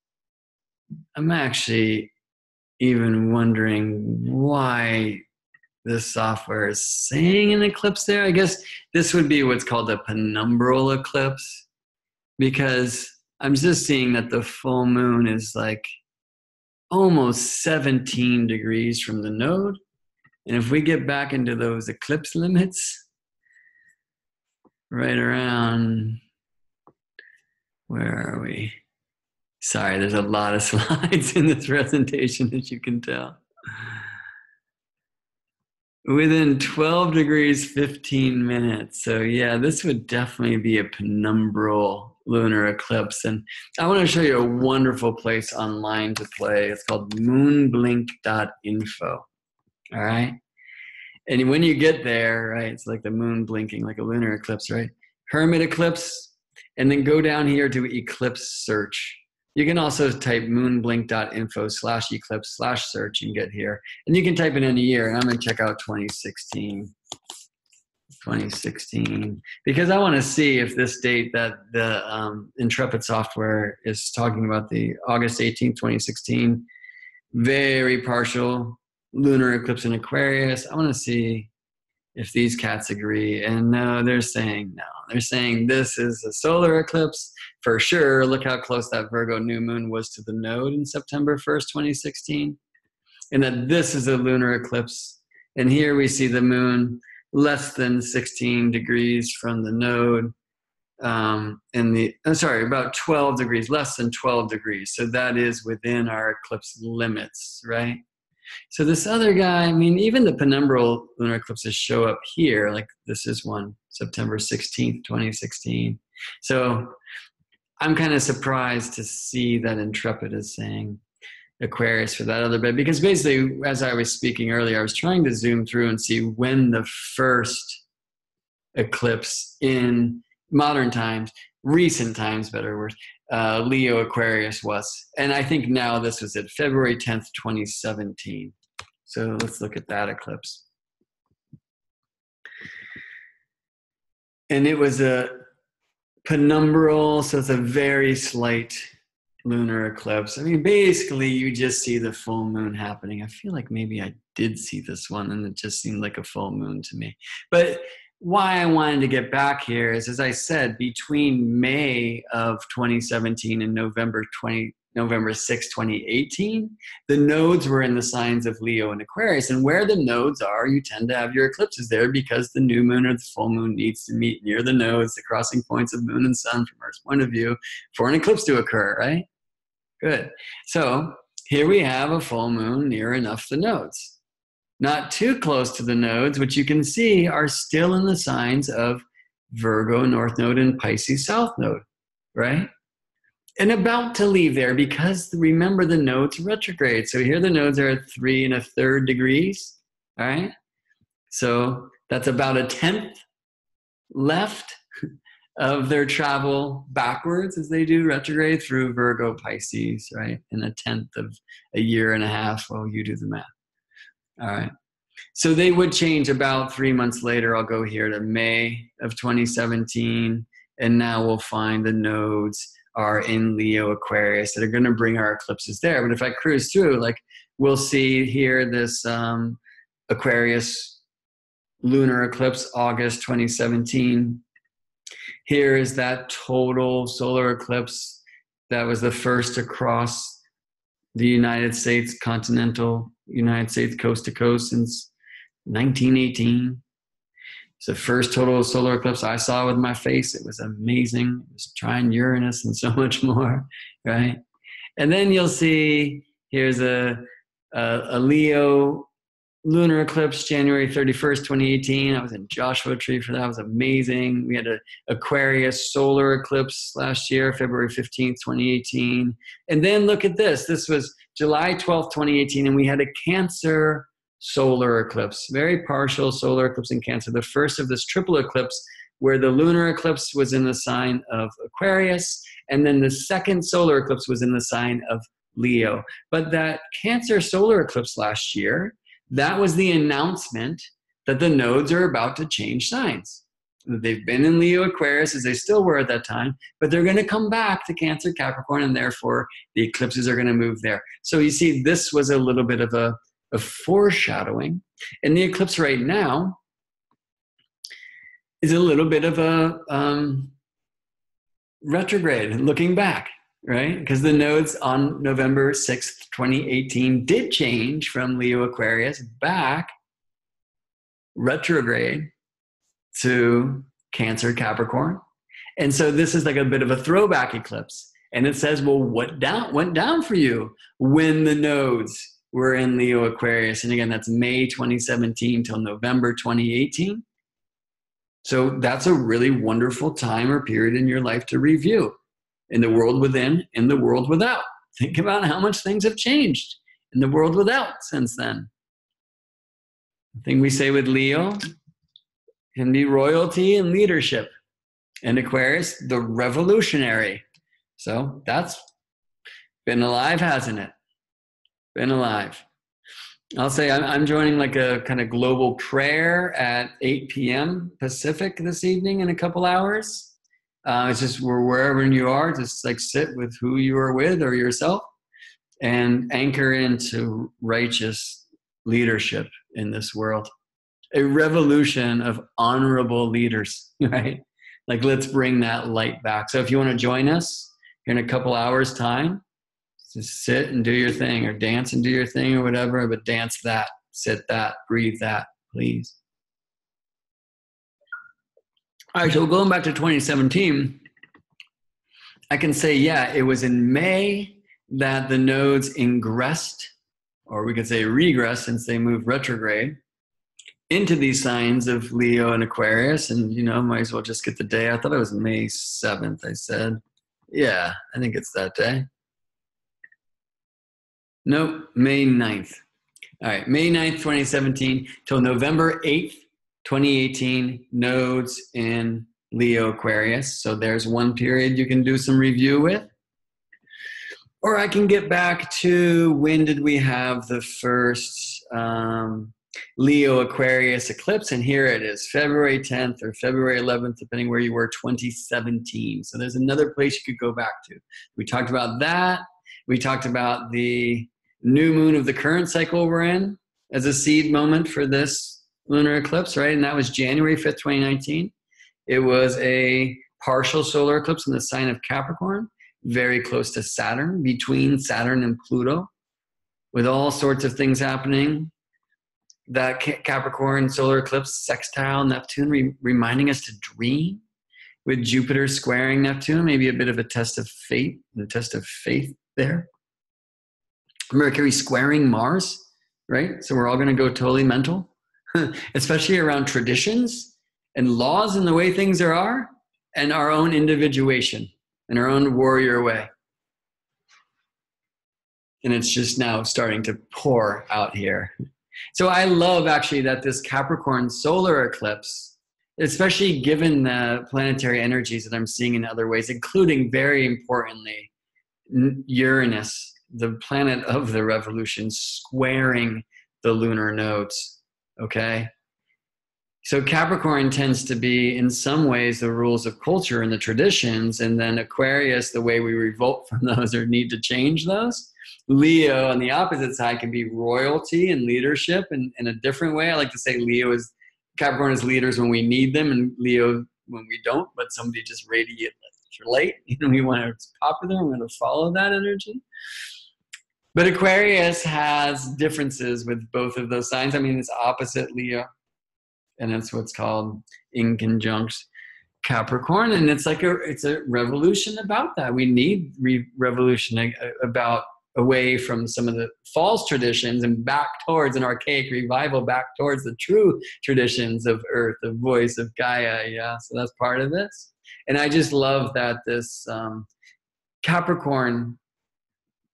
S1: I'm actually even wondering why this software is saying an eclipse there. I guess this would be what's called a penumbral eclipse, because I'm just seeing that the full moon is like almost 17 degrees from the node. And if we get back into those eclipse limits, right around, where are we? Sorry, there's a lot of slides in this presentation, as you can tell. Within 12 degrees, 15 minutes. So yeah, this would definitely be a penumbral lunar eclipse. And I want to show you a wonderful place online to play. It's called moonblink.info. All right. And when you get there, right, it's like the moon blinking like a lunar eclipse, right? Hermit eclipse, and then go down here to eclipse search. You can also type moonblink.info/eclipse/search and get here. And you can type in any year, and I'm going to check out 2016. 2016, because I want to see if this date that the Intrepid software is talking about, the August 18th, 2016, very partial lunar eclipse in Aquarius. I want to see if these cats agree. And no, they're saying no. They're saying this is a solar eclipse for sure. Look how close that Virgo new moon was to the node in September 1st, 2016. And that this is a lunar eclipse. And here we see the moon less than 16 degrees from the node. About 12 degrees, less than 12 degrees. So that is within our eclipse limits, right? So this other guy, I mean, even the penumbral lunar eclipses show up here, like this is one, September 16th, 2016. So I'm kind of surprised to see that Intrepid is saying Aquarius for that other bit, because basically, as I was speaking earlier, I was trying to zoom through and see when the first eclipse in modern times, recent times, better word, Leo Aquarius was. And I think now this was at February 10th, 2017. So let's look at that eclipse. And it was a penumbral, so it's a very slight lunar eclipse. I mean, basically you just see the full moon happening. I feel like maybe I did see this one and it just seemed like a full moon to me. But why I wanted to get back here is, as I said, between May of 2017 and November 6, 2018, the nodes were in the signs of Leo and Aquarius. And where the nodes are, you tend to have your eclipses there, because the new moon or the full moon needs to meet near the nodes, the crossing points of moon and sun from Earth's point of view, for an eclipse to occur, right? Good. So here we have a full moon near enough the nodes. Not too close to the nodes, which you can see are still in the signs of Virgo North Node and Pisces South Node, right? And about to leave there, because remember the nodes retrograde. So here the nodes are at 3 1/3 degrees, all right? So that's about 1/10 left of their travel backwards as they do retrograde through Virgo Pisces, right? In 1/10 of a year and a half. Well, you do the math. All right. So they would change about 3 months later. I'll go here to May of 2017. And now we'll find the nodes are in Leo Aquarius that are going to bring our eclipses there. But if I cruise through, like we'll see here this Aquarius lunar eclipse, August 2017. Here is that total solar eclipse that was the first across the United States, continental United States, coast to coast, since 1918. It's the first total solar eclipse I saw with my face. It was amazing. It was trine Uranus and so much more, right? And then you'll see here's a Leo lunar eclipse, January 31st, 2018. I was in Joshua Tree for that. It was amazing. We had an Aquarius solar eclipse last year, February 15th, 2018. And then look at this. This was July 12th, 2018, and we had a Cancer solar eclipse, very partial solar eclipse in Cancer, the first of this triple eclipse where the lunar eclipse was in the sign of Aquarius, and then the second solar eclipse was in the sign of Leo. But that Cancer solar eclipse last year, That was the announcement that the nodes are about to change signs. They've been in Leo Aquarius, as they still were at that time, but they're going to come back to Cancer Capricorn, and therefore the eclipses are going to move there. So you see, this was a little bit of a foreshadowing. And the eclipse right now is a little bit of a retrograde, looking back, right? Because the nodes on November 6th, 2018 did change from Leo Aquarius back retrograde to Cancer Capricorn. And so this is like a bit of a throwback eclipse. And it says, well, what went down for you when the nodes were in Leo Aquarius? And again, that's May 2017 till November 2018. So that's a really wonderful time or period in your life to review, in the world within, in the world without. Think about how much things have changed in the world without since then. The thing we say with Leo can be royalty and leadership. And Aquarius, the revolutionary. So that's been alive, hasn't it? Been alive. I'll say I'm joining like a kind of global prayer at 8 p.m. Pacific this evening in a couple hours. It's just wherever you are, just like sit with who you are with or yourself and anchor into righteous leadership in this world. A revolution of honorable leaders, right? Like, let's bring that light back. So if you want to join us in a couple hours' time, just sit and do your thing, or dance and do your thing, or whatever, but dance that, sit that, breathe that, please. All right, so going back to 2017, I can say, yeah, it was in May that the nodes ingressed, or we could say regressed since they moved retrograde, into these signs of Leo and Aquarius. And, you know, might as well just get the day. I thought it was May 7th, I said. Yeah, I think it's that day. Nope, May 9th. All right, May 9th, 2017 till November 8th, 2018, nodes in Leo Aquarius. So there's one period you can do some review with. Or I can get back to when did we have the first Leo Aquarius eclipse, and here it is, February 10th or February 11th, depending where you were, 2017. So there's another place you could go back to. We talked about that. We talked about the new moon of the current cycle we're in as a seed moment for this lunar eclipse, right? And that was January 5th, 2019. It was a partial solar eclipse in the sign of Capricorn, very close to Saturn, between Saturn and Pluto, with all sorts of things happening. That Capricorn solar eclipse sextile Neptune, reminding us to dream, with Jupiter squaring Neptune, maybe a bit of a test of fate, the test of faith there. Mercury squaring Mars, right? So we're all going to go totally mental, especially around traditions and laws and the way things are, and our own individuation and our own warrior way. And it's just now starting to pour out here. So I love actually that this Capricorn solar eclipse, especially given the planetary energies that I'm seeing in other ways, including very importantly, Uranus, the planet of the revolution, squaring the lunar nodes, okay? So Capricorn tends to be, in some ways, the rules of culture and the traditions, and then Aquarius, the way we revolt from those or need to change those. Leo, on the opposite side, can be royalty and leadership in a different way. I like to say Capricorn is leaders when we need them, and Leo when we don't, but somebody just radiate late. You know, we want it's popular, we're going to follow that energy. But Aquarius has differences with both of those signs. I mean, it's opposite Leo, and that's what's called in conjunct Capricorn, and it's like it's a revolution about that. We need revolution about away from some of the false traditions and back towards an archaic revival, back towards the true traditions of Earth, the voice of Gaia. Yeah, so that's part of this. And I just love that this Capricorn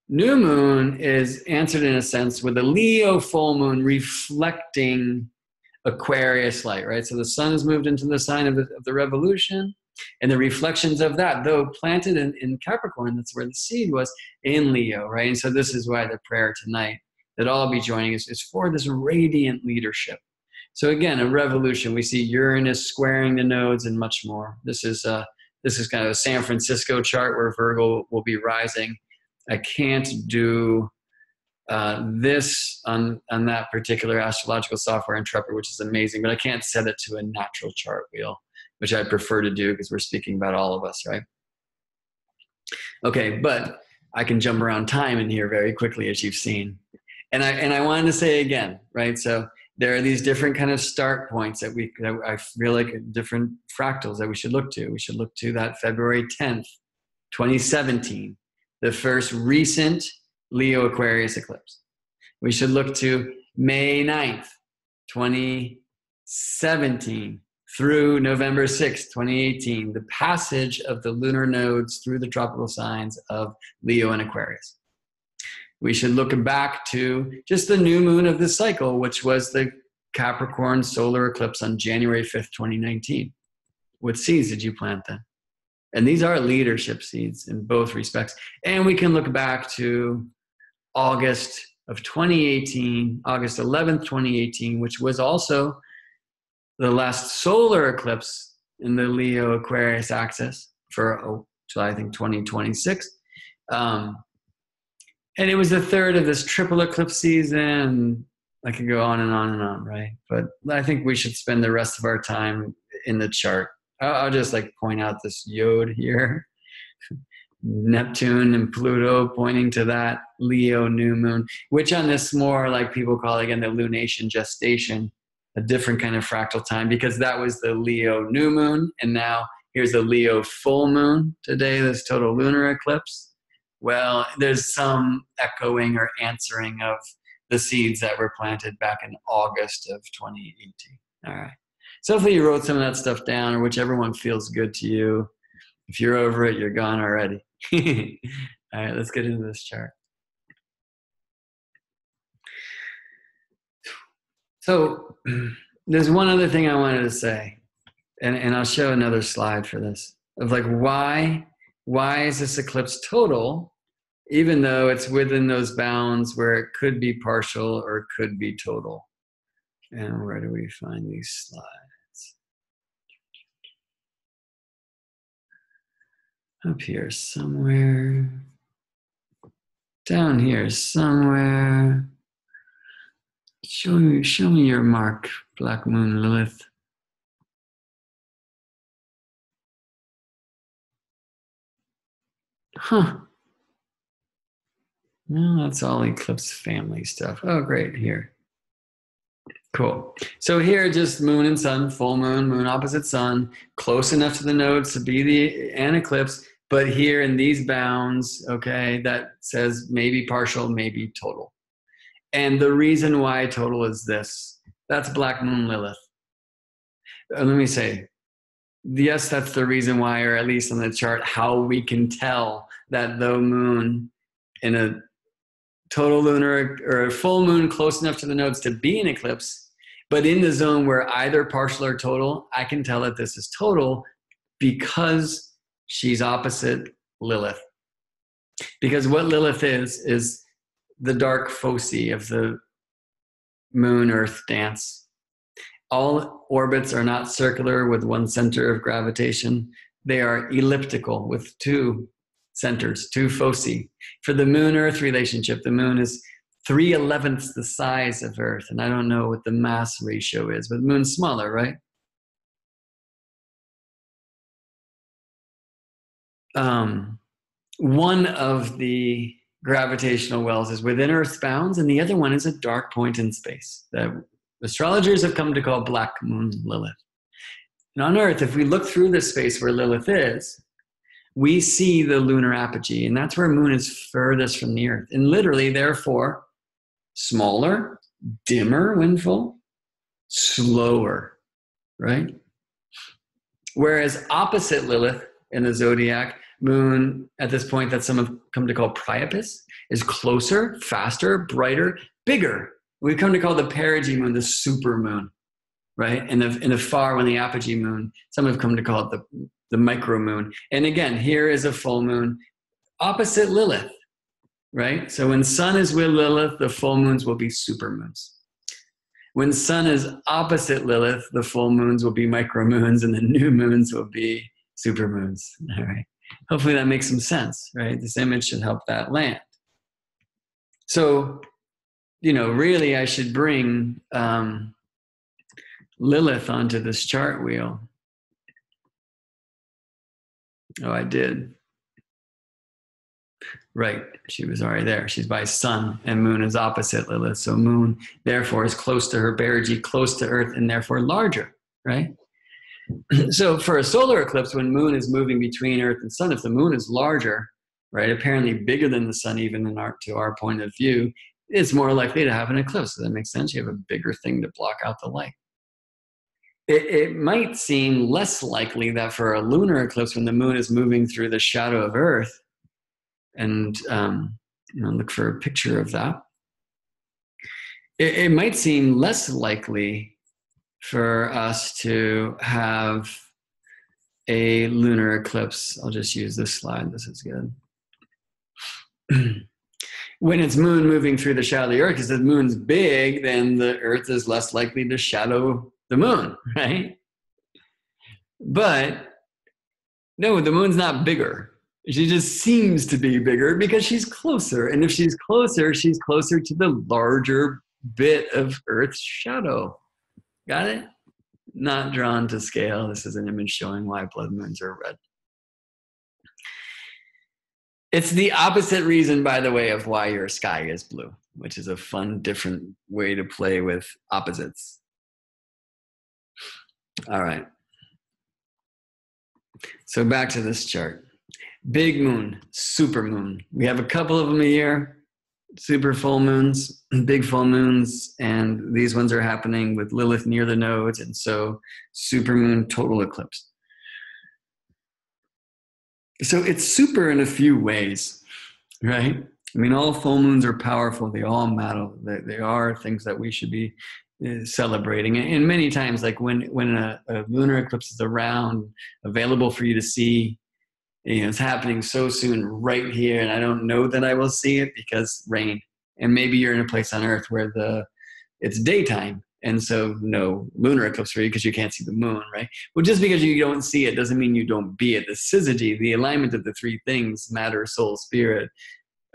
S1: new moon is answered in a sense with a Leo full moon reflecting Aquarius light, right? So the sun has moved into the sign of the revolution, and the reflections of that, though planted in Capricorn, that's where the seed was, in Leo, right? And so this is why the prayer tonight that all be joining us is for this radiant leadership. So again, a revolution. We see Uranus squaring the nodes and much more. This is kind of a San Francisco chart where Virgo will be rising. I can't do this on that particular astrological software, Intrepid, which is amazing, but I can't set it to a natural chart wheel, which I prefer to do because we're speaking about all of us, right? Okay, but I can jump around time in here very quickly, as you've seen. And I wanted to say again, right? So there are these different kind of start points that I feel like different fractals that we should look to. We should look to that February 10th, 2017, the first recent Leo Aquarius eclipse. We should look to May 9th, 2017 through November 6th, 2018, the passage of the lunar nodes through the tropical signs of Leo and Aquarius. We should look back to just the new moon of this cycle, which was the Capricorn solar eclipse on January 5th, 2019. What seeds did you plant then? And these are leadership seeds in both respects. And we can look back to August of 2018, August 11th, 2018, which was also the last solar eclipse in the Leo Aquarius axis for, I think, 2026. And it was the third of this triple eclipse season. I could go on and on and on, right? But I think we should spend the rest of our time in the chart. I'll just like point out this yod here. Neptune and Pluto pointing to that Leo new moon, which on this more like people call again the lunation gestation, a different kind of fractal time, because that was the Leo new moon. And now here's the Leo full moon today, this total lunar eclipse. Well, there's some echoing or answering of the seeds that were planted back in August of 2018. All right. So hopefully you wrote some of that stuff down, or whichever one feels good to you. If you're over it, you're gone already. All right, let's get into this chart. So there's one other thing I wanted to say, and I'll show another slide for this, of like why is this eclipse total, even though it's within those bounds where it could be partial or it could be total. And where do we find these slides? Up here somewhere. Down here somewhere. Show me your mark, Black Moon Lilith. Huh. No, that's all eclipse family stuff. Oh, great, here. Cool. So here, just moon and sun, full moon, moon opposite sun, close enough to the nodes to be an eclipse, but here in these bounds, okay, that says maybe partial, maybe total. And the reason why total is this. That's Black Moon Lilith. Let me say, yes, that's the reason why, or at least on the chart, how we can tell that the moon in a total lunar or a full moon close enough to the nodes to be an eclipse, but in the zone where either partial or total, I can tell that this is total because she's opposite Lilith. Because what Lilith is the dark foci of the moon-earth dance. All orbits are not circular with one center of gravitation. They are elliptical with two centers, two foci. For the moon-earth relationship, the moon is 3/11 the size of Earth. And I don't know what the mass ratio is, but the moon's smaller, right? One of the gravitational wells is within Earth's bounds, and the other one is a dark point in space that astrologers have come to call Black Moon Lilith. And on Earth, if we look through the space where Lilith is, we see the lunar apogee, and that's where moon is furthest from the Earth. And literally, therefore, smaller, dimmer when full, slower, right? Whereas opposite Lilith in the zodiac, moon at this point that some have come to call Priapus is closer, faster, brighter, bigger. We've come to call the perigee moon the super moon, right? And in the far when the apogee moon, some have come to call it the micro moon. And again, here is a full moon opposite Lilith. right? So when sun is with Lilith, the full moons will be supermoons. When sun is opposite Lilith, the full moons will be micromoons and the new moons will be supermoons. All right. Hopefully that makes some sense, right? This image should help that land. So, really I should bring Lilith onto this chart wheel. Oh, I did. Right, she was already there. She's by sun, and moon is opposite Lilith. So moon, therefore, is close to her perigee, close to Earth, and therefore larger, right? So for a solar eclipse, when moon is moving between Earth and sun, if the moon is larger, right, apparently bigger than the sun, even to our point of view, it's more likely to have an eclipse. Does that make sense? You have a bigger thing to block out the light. It might seem less likely that for a lunar eclipse, when the moon is moving through the shadow of Earth, and look for a picture of that, it might seem less likely for us to have a lunar eclipse. I'll just use this slide. This is good. When it's moon moving through the shadow of the Earth, because the moon's big, then the Earth is less likely to shadow the moon, right? But no, the moon's not bigger. She just seems to be bigger because she's closer. And if she's closer to the larger bit of Earth's shadow. Got it? Not drawn to scale. This is an image showing why blood moons are red. It's the opposite reason, by the way, of why your sky is blue, which is a fun, different way to play with opposites. All right. So back to this chart. Big moon, super moon. We have a couple of them a year. Super full moons, big full moons, and these ones are happening with Lilith near the nodes, and so super moon, total eclipse. So it's super in a few ways, right? I mean, all full moons are powerful. They all matter. They are things that we should be celebrating. And many times, like when a lunar eclipse is around, available for you to see, it's happening so soon right here, and I don't know that I will see it because rain. And maybe you're in a place on Earth where it's daytime, and so no lunar eclipse for you because you can't see the moon, right? Well, just because you don't see it doesn't mean you don't be it. The syzygy, the alignment of the three things, matter, soul, spirit,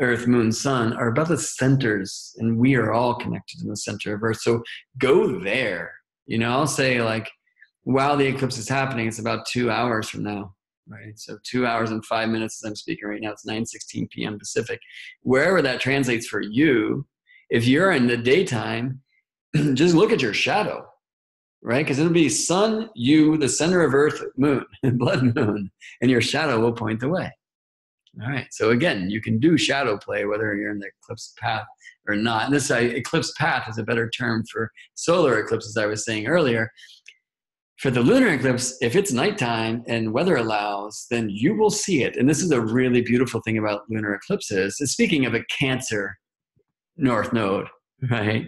S1: Earth, moon, sun, are about the centers, and we are all connected in the center of Earth. So go there. I'll say, like, while the eclipse is happening, it's about 2 hours from now. Right, so 2 hours and 5 minutes as I'm speaking right now. It's 9:16 p.m. Pacific. Wherever that translates for you, if you're in the daytime, just look at your shadow, right? Because it'll be sun, you, the center of Earth, moon, blood moon, and your shadow will point the way. All right, so again, you can do shadow play whether you're in the eclipse path or not. And this eclipse path is a better term for solar eclipse, as I was saying earlier. For the lunar eclipse, if it's nighttime and weather allows, then you will see it. And this is a really beautiful thing about lunar eclipses. Speaking of a Cancer north node, right?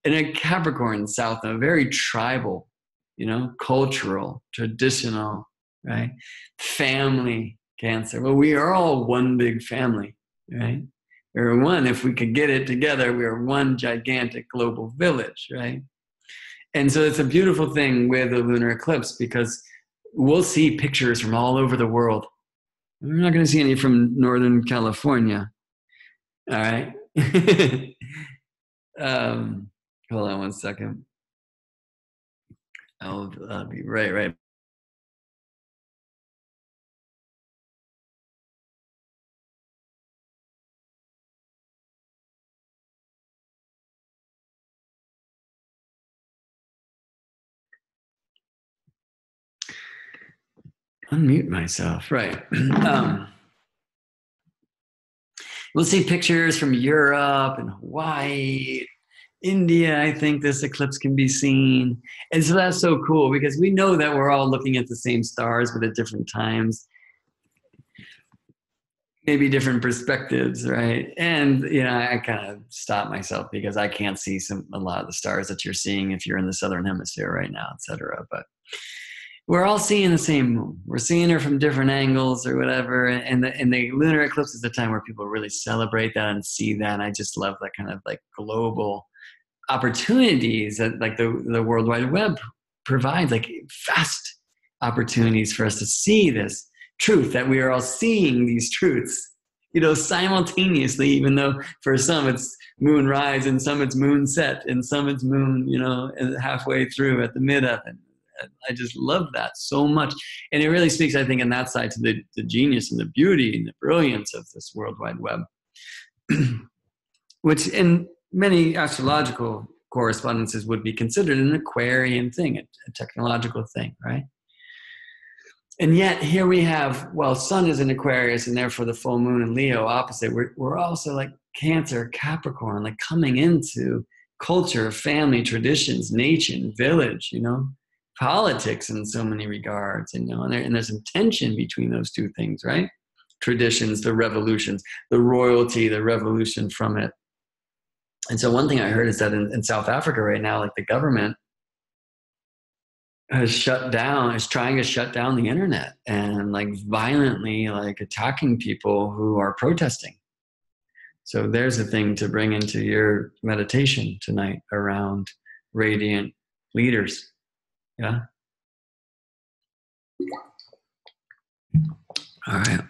S1: And a Capricorn south node, very tribal, cultural, traditional, right? Family Cancer. Well, we are all one big family, right? We're one. If we could get it together, we are one gigantic global village, right? And so it's a beautiful thing with a lunar eclipse because we'll see pictures from all over the world. We're not going to see any from Northern California. All right. Hold on one second. I'll be right. Unmute myself. Right. We'll see pictures from Europe and Hawaii, India. I think this eclipse can be seen. And so that's so cool because we know that we're all looking at the same stars, but at different times, maybe different perspectives, right? And, I kind of stop myself because I can't see a lot of the stars that you're seeing if you're in the Southern Hemisphere right now, et cetera. But we're all seeing the same moon. We're seeing her from different angles or whatever. And the lunar eclipse is the time where people really celebrate that and see that. And I just love that kind of like global opportunities that like the World Wide Web provides, like vast opportunities for us to see this truth, that we are all seeing these truths, you know, simultaneously, even though for some it's moon rise and some it's moon set and some it's moon, you know, halfway through at the mid-up. And I just love that so much. And it really speaks, I think, on that side to the genius and the beauty and the brilliance of this World Wide Web, which in many astrological correspondences would be considered an Aquarian thing, a technological thing, right? And yet here we have, well, Sun is in Aquarius and therefore the full moon in Leo opposite. We're also like Cancer, Capricorn, like coming into culture, family, traditions, nation, village, you know, politics in so many regards, you know, and there's some tension between those two things, right? Traditions, the revolutions, the royalty, the revolution from it. And so one thing I heard is that in South Africa right now, like the government is trying to shut down the internet and like violently like attacking people who are protesting. So there's a thing to bring into your meditation tonight around radiant leaders. Yeah. All right.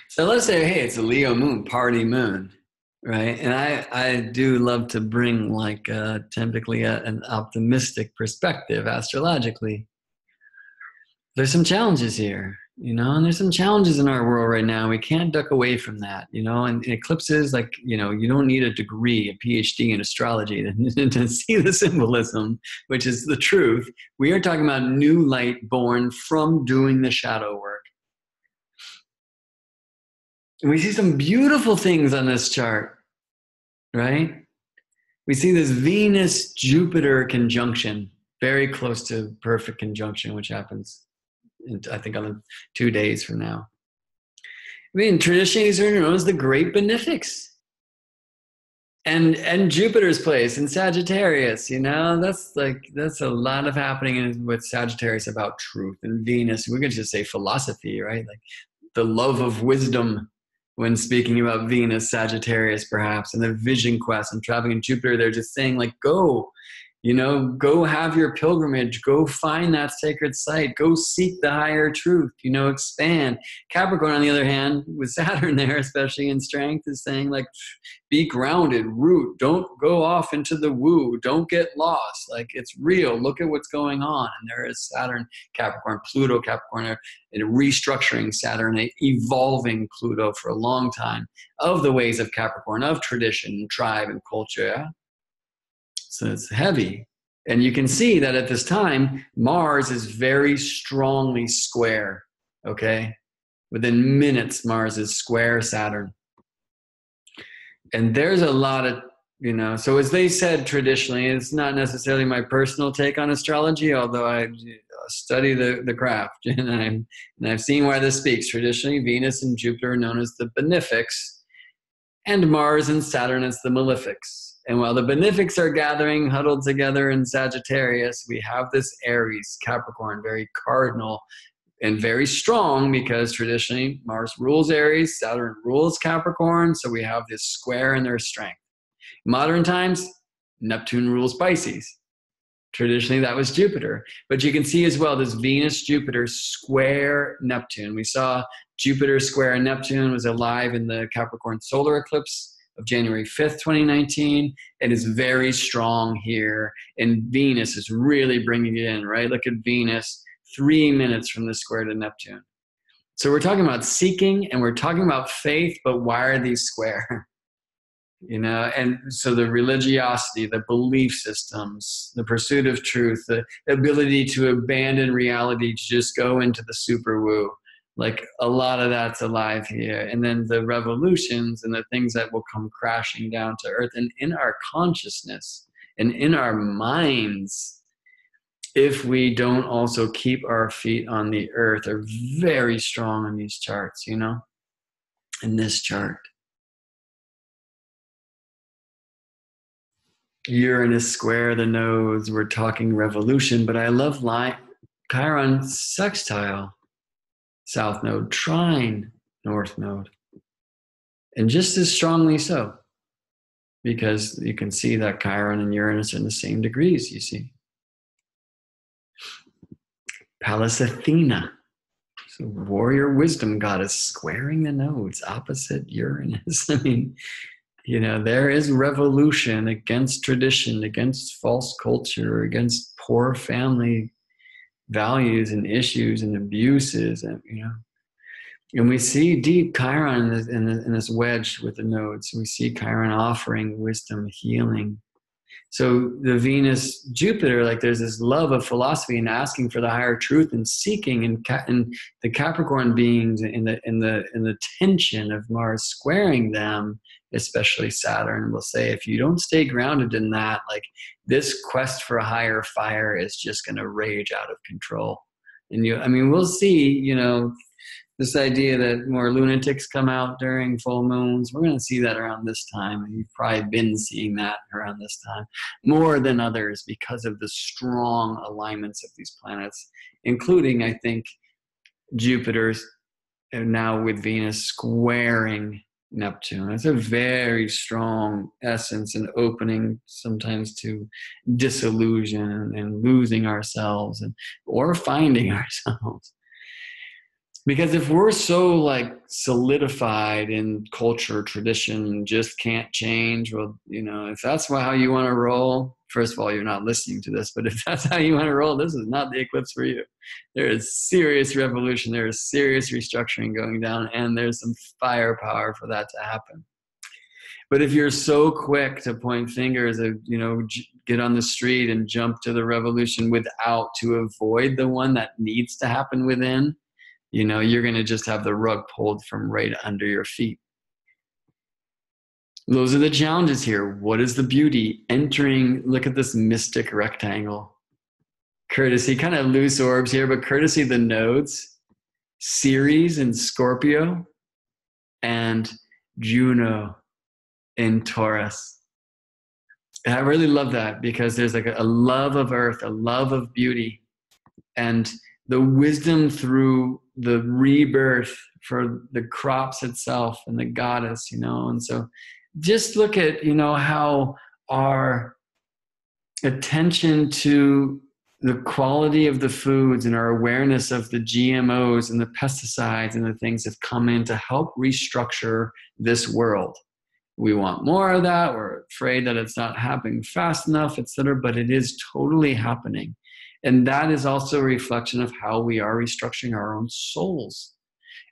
S1: So let's say, hey, it's a Leo moon, party moon, right? And I do love to bring like typically an optimistic perspective astrologically. There's some challenges here, you know, and there's some challenges in our world right now. We can't duck away from that, you know, and eclipses, like, you know, you don't need a degree, a PhD in astrology to see the symbolism, which is the truth. We are talking about new light born from doing the shadow work. And we see some beautiful things on this chart, right? We see this Venus-Jupiter conjunction, very close to perfect conjunction, which happens, I think, on 2 days from now. I mean, traditionally, these are known as the Great Benefics. And Jupiter's place in Sagittarius, you know, that's a lot of happening with Sagittarius about truth, and Venus. We could just say philosophy, right? Like the love of wisdom when speaking about Venus, Sagittarius, perhaps, and the vision quest and traveling in Jupiter. They're just saying like, go, you know, go have your pilgrimage, go find that sacred site, go seek the higher truth, you know, expand. Capricorn, on the other hand, with Saturn there, especially in strength, is saying like, be grounded, root, don't go off into the woo, don't get lost. Like, it's real, look at what's going on. And there is Saturn, Capricorn, Pluto, Capricorn, and restructuring Saturn, evolving Pluto for a long time of the ways of Capricorn, of tradition, tribe, and culture. Yeah? So it's heavy. And you can see that at this time, Mars is very strongly square, okay? Within minutes, Mars is square Saturn. And there's a lot of, you know, so as they said traditionally, it's not necessarily my personal take on astrology, although I study the craft, and I've seen why this speaks. Traditionally, Venus and Jupiter are known as the benefics, and Mars and Saturn as the malefics. And while the benefics are gathering, huddled together in Sagittarius, we have this Aries, Capricorn, very cardinal and very strong, because traditionally Mars rules Aries, Saturn rules Capricorn, so we have this square in their strength. Modern times, Neptune rules Pisces. Traditionally, that was Jupiter. But you can see as well this Venus-Jupiter square Neptune. We saw Jupiter square Neptune was alive in the Capricorn solar eclipse of January 5th, 2019, and is very strong here. And Venus is really bringing it in, right? Look at Venus, 3 minutes from the square to Neptune. So we're talking about seeking and we're talking about faith, but why are these square? You know, and so the religiosity, the belief systems, the pursuit of truth, the ability to abandon reality to just go into the super woo. Like a lot of that's alive here. And then the revolutions and the things that will come crashing down to earth and in our consciousness and in our minds, if we don't also keep our feet on the earth, are very strong in these charts, you know, in this chart. Uranus square the nodes, we're talking revolution, but I love Chiron sextile, south node, trine, north node. And just as strongly so, because you can see that Chiron and Uranus are in the same degrees, you see. Pallas Athena, so warrior wisdom goddess, squaring the nodes opposite Uranus. I mean, you know, there is revolution against tradition, against false culture, against poor family values and issues and abuses, and you know, and we see deep Chiron in this wedge with the nodes. We see Chiron offering wisdom, healing. So the Venus Jupiter, like there's this love of philosophy and asking for the higher truth and seeking, and the Capricorn beings in the tension of Mars squaring them, especially Saturn, will say, if you don't stay grounded in that, like this quest for a higher fire is just going to rage out of control. And I mean, we'll see, you know, this idea that more lunatics come out during full moons, we're going to see that around this time. And you've probably been seeing that around this time more than others because of the strong alignments of these planets, including, I think, Jupiter's, and now with Venus squaring Neptune. That's a very strong essence and opening sometimes to disillusion and losing ourselves or finding ourselves. Because if we're so like solidified in culture, tradition, just can't change, well, you know, if that's how you want to roll, first of all, you're not listening to this, but if that's how you want to roll, this is not the eclipse for you. There is serious revolution, there is serious restructuring going down, and there's some firepower for that to happen. But if you're so quick to point fingers, you know, get on the street and jump to the revolution to avoid the one that needs to happen within, you know, you're going to just have the rug pulled from right under your feet. Those are the challenges here. What is the beauty? Look at this mystic rectangle. Courtesy, kind of loose orbs here, but courtesy the nodes, Ceres in Scorpio, and Juno in Taurus. And I really love that because there's like a love of earth, a love of beauty, and the wisdom through the rebirth for the crops itself and the goddess, you know. And so just look at, you know, how our attention to the quality of the foods and our awareness of the GMOs and the pesticides and the things have come in to help restructure this world. We want more of that. We're afraid that it's not happening fast enough, etc. But it is totally happening. And that is also a reflection of how we are restructuring our own souls.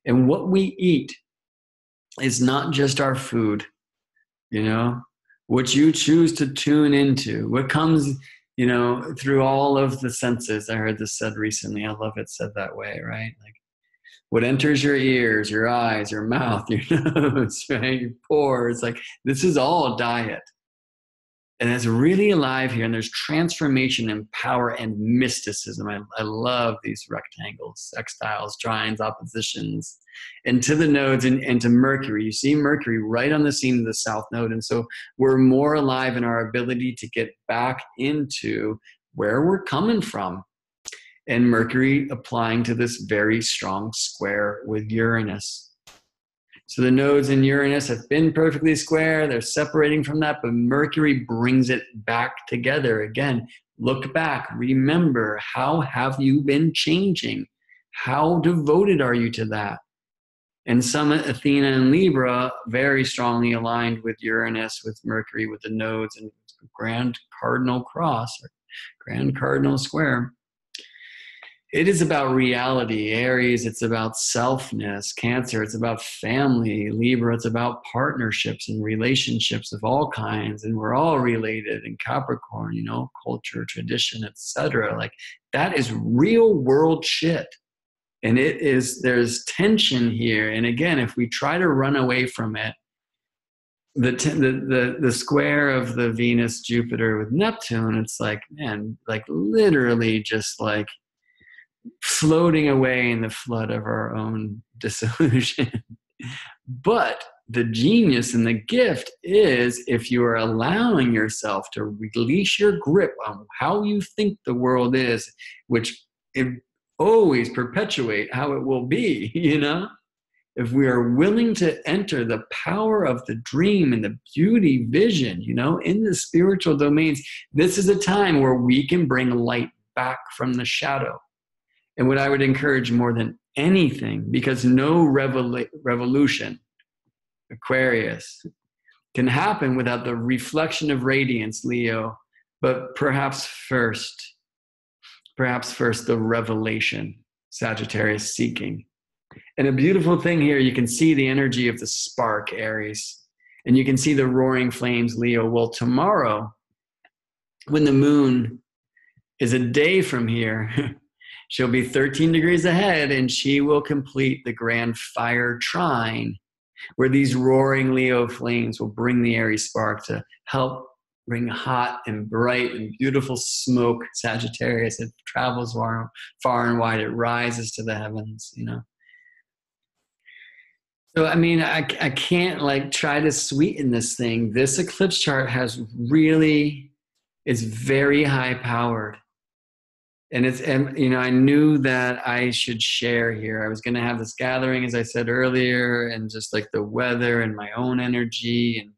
S1: And what we eat is not just our food, you know, what you choose to tune into, what comes, you know, through all of the senses. I heard this said recently. I love it said that way, right? Like what enters your ears, your eyes, your mouth, your nose, right? Your pores. Like this is all diet. And it's really alive here, and there's transformation and power and mysticism. I love these rectangles, sextiles, trines, oppositions, and to the nodes and to Mercury. You see Mercury right on the scene of the south node. And so we're more alive in our ability to get back into where we're coming from. And Mercury applying to this very strong square with Uranus. So the nodes in Uranus have been perfectly square. They're separating from that, but Mercury brings it back together. Again, look back. Remember, how have you been changing? How devoted are you to that? And Summit, Athena, and Libra very strongly aligned with Uranus, with Mercury, with the nodes, and Grand Cardinal Cross, or Grand Cardinal Square. It is about reality. Aries, it's about selfness. Cancer, it's about family. Libra, it's about partnerships and relationships of all kinds. And we're all related. And Capricorn, you know, culture, tradition, etc. Like that is real world shit. And there's tension here. And again, if we try to run away from it, the square of the Venus, Jupiter with Neptune, it's like, man, like literally just like floating away in the flood of our own disillusion. But the genius and the gift is if you are allowing yourself to release your grip on how you think the world is, which it always perpetuate how it will be, you know? If we are willing to enter the power of the dream and the beauty vision, you know, in the spiritual domains, this is a time where we can bring light back from the shadow. And what I would encourage more than anything, because no revolution, Aquarius, can happen without the reflection of radiance, Leo, but perhaps first, the revelation, Sagittarius, seeking. And a beautiful thing here, you can see the energy of the spark, Aries, and you can see the roaring flames, Leo. Well, tomorrow, when the moon is a day from here, she'll be 13 degrees ahead, and she will complete the grand fire trine, where these roaring Leo flames will bring the Aries spark to help bring hot and bright and beautiful smoke, Sagittarius. It travels far and wide. It rises to the heavens, you know. So, I mean, I can't like try to sweeten this thing. This eclipse chart is very high powered. And you know, I knew that I should share here. I was going to have this gathering, as I said earlier, and just like the weather and my own energy. And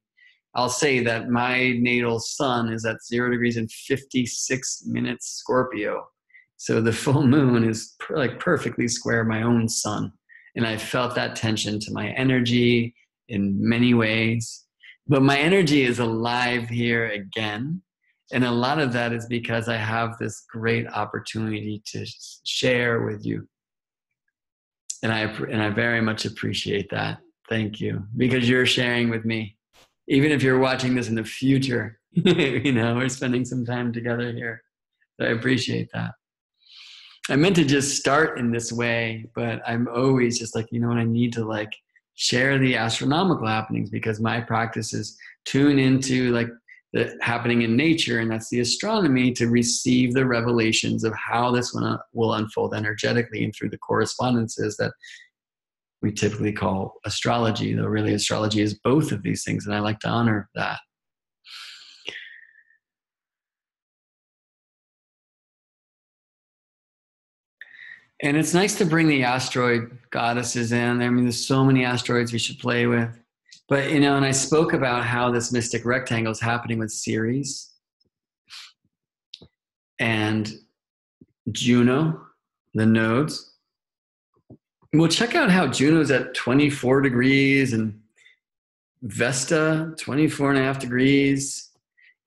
S1: I'll say that my natal sun is at 0 degrees and 56 minutes Scorpio. So the full moon is like perfectly square my own sun. And I felt that tension to my energy in many ways. But my energy is alive here again. And a lot of that is because I have this great opportunity to share with you. And I very much appreciate that. Thank you. Because you're sharing with me. Even if you're watching this in the future, you know, we're spending some time together here. So I appreciate that. I meant to just start in this way, but I'm always just like, you know what, I need to like share the astronomical happenings, because my practice is tune into like the happening in nature, and that's the astronomy, to receive the revelations of how this one will unfold energetically and through the correspondences that we typically call astrology, though really astrology is both of these things, and I like to honor that. And it's nice to bring the asteroid goddesses in. I mean, there's so many asteroids we should play with. But, you know, and I spoke about how this mystic rectangle is happening with Ceres and Juno, the nodes. We'll check out how Juno's at 24 degrees and Vesta, 24.5 degrees,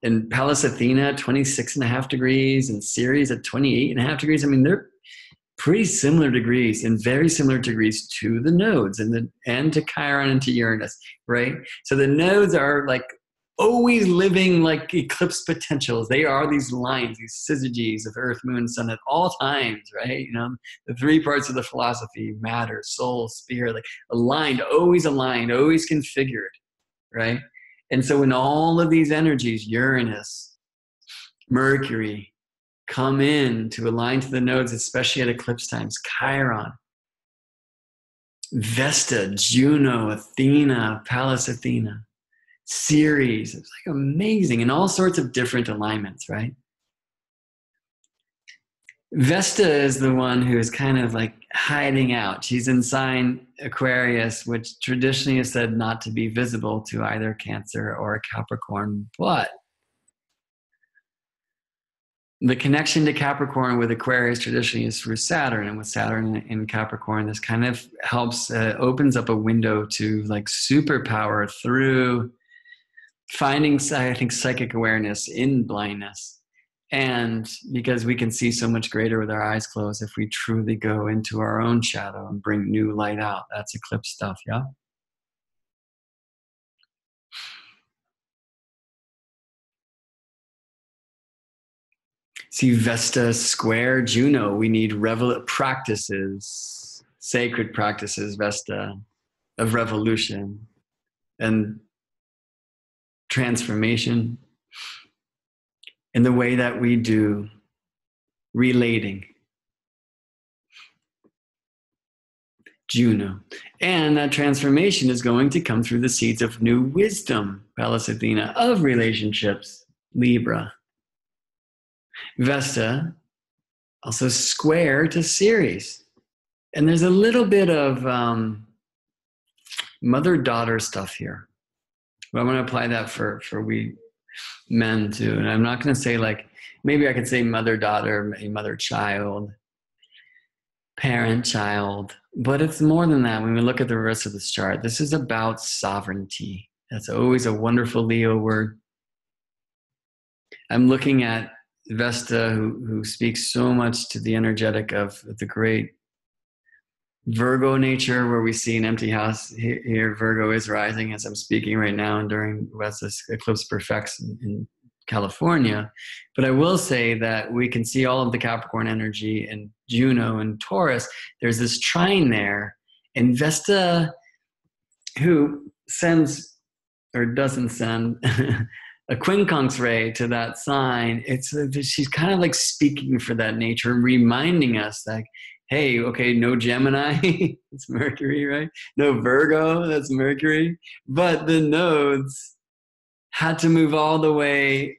S1: and Pallas Athena, 26.5 degrees, and Ceres at 28.5 degrees. I mean, they're pretty similar degrees, and very similar degrees to the nodes and to Chiron and to Uranus, right? So the nodes are like always living like eclipse potentials. They are these lines, these syzygies of Earth, Moon, Sun at all times, right? You know, the three parts of the philosophy: matter, soul, spirit, like aligned, always configured, right? And so when all of these energies, Uranus, Mercury, come in to align to the nodes, especially at eclipse times, Chiron, Vesta, Juno, Athena, Pallas Athena, Ceres. It's like amazing, in all sorts of different alignments, right? Vesta is the one who is kind of like hiding out. She's in sign Aquarius, which traditionally is said not to be visible to either Cancer or Capricorn, but the connection to Capricorn with Aquarius traditionally is through Saturn, and with Saturn in Capricorn, this kind of helps, opens up a window to like superpower through finding, I think, psychic awareness in blindness. And because we can see so much greater with our eyes closed if we truly go into our own shadow and bring new light out. That's eclipse stuff, yeah? See Vesta square Juno. We need practices, sacred practices, Vesta, of revolution and transformation in the way that we do relating. Juno. And that transformation is going to come through the seeds of new wisdom, Pallas Athena, of relationships, Libra. Vesta, also square to Ceres. And there's a little bit of mother-daughter stuff here. But I'm going to apply that for we men too. And I'm not going to say like, maybe I could say mother-daughter, mother-child, parent-child. But it's more than that. When we look at the rest of this chart, this is about sovereignty. That's always a wonderful Leo word. I'm looking at Vesta, who speaks so much to the energetic of the great Virgo nature, where we see an empty house here. Virgo is rising as I'm speaking right now, and during Vesta's eclipse perfects in California. But I will say that we can see all of the Capricorn energy in Juno and Taurus. There's this trine there, and Vesta, who sends or doesn't send a quincunx ray to that sign, she's kind of like speaking for that nature and reminding us that, hey, okay, no Gemini, it's Mercury, right? No Virgo, that's Mercury. But the nodes had to move all the way.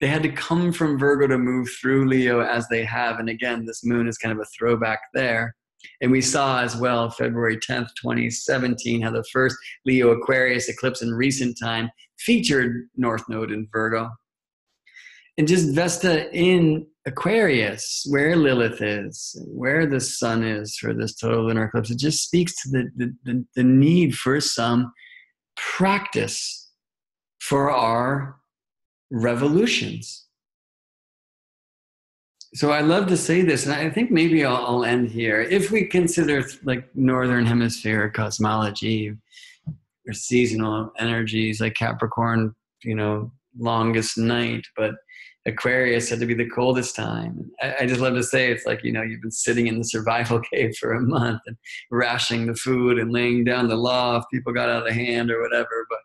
S1: They had to come from Virgo to move through Leo as they have. And again, this moon is kind of a throwback there. And we saw as well, February 10th, 2017, how the first Leo Aquarius eclipse in recent time featured North Node in Virgo. And just Vesta in Aquarius, where Lilith is, where the sun is for this total lunar eclipse, it just speaks to the need for some practice for our revolutions. So I love to say this, and I think maybe I'll end here. If we consider like Northern Hemisphere cosmology or seasonal energies like Capricorn, longest night, but Aquarius had to be the coldest time. I just love to say it's like, you've been sitting in the survival cave for a month and rationing the food and laying down the law if people got out of hand or whatever. But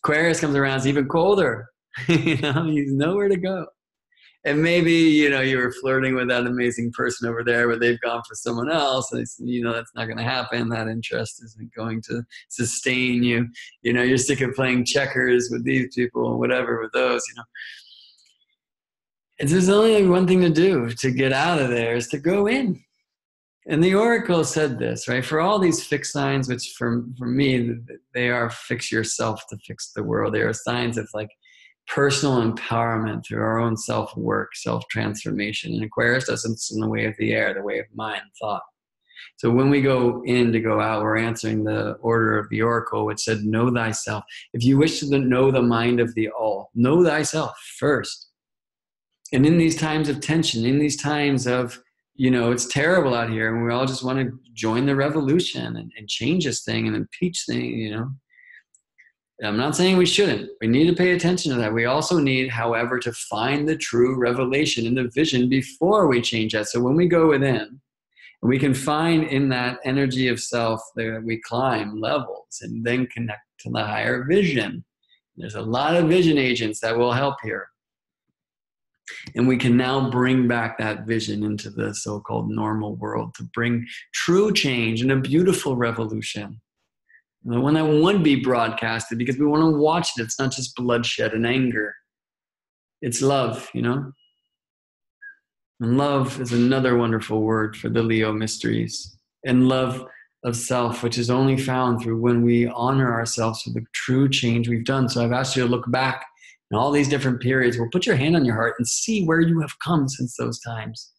S1: Aquarius comes around, it's even colder. He's nowhere to go. And maybe, you were flirting with that amazing person over there, but they've gone for someone else. And that's not going to happen. That interest isn't going to sustain you. You're sick of playing checkers with these people and whatever with those, And there's only one thing to do to get out of there is to go in. And the Oracle said this, right? For all these fixed signs, which for me, they are fix yourself to fix the world. They are signs of like personal empowerment through our own self-work, self-transformation. And Aquarius doesn't in the way of the air, the way of mind, thought. So when we go in to go out, we're answering the order of the Oracle, which said, know thyself. If you wish to know the mind of the all, know thyself first. And in these times of tension, in these times of, it's terrible out here, and we all just want to join the revolution and change this thing and impeach things, I'm not saying we shouldn't. We need to pay attention to that. We also need, however, to find the true revelation and the vision before we change that. So when we go within, we can find in that energy of self that we climb levels and then connect to the higher vision. There's a lot of vision agents that will help here. And we can now bring back that vision into the so-called normal world to bring true change and a beautiful revolution. The one that won't be broadcasted because we want to watch it. It's not just bloodshed and anger. It's love, And love is another wonderful word for the Leo mysteries. And love of self, which is only found through when we honor ourselves for the true change we've done. So I've asked you to look back in all these different periods. Well, put your hand on your heart and see where you have come since those times.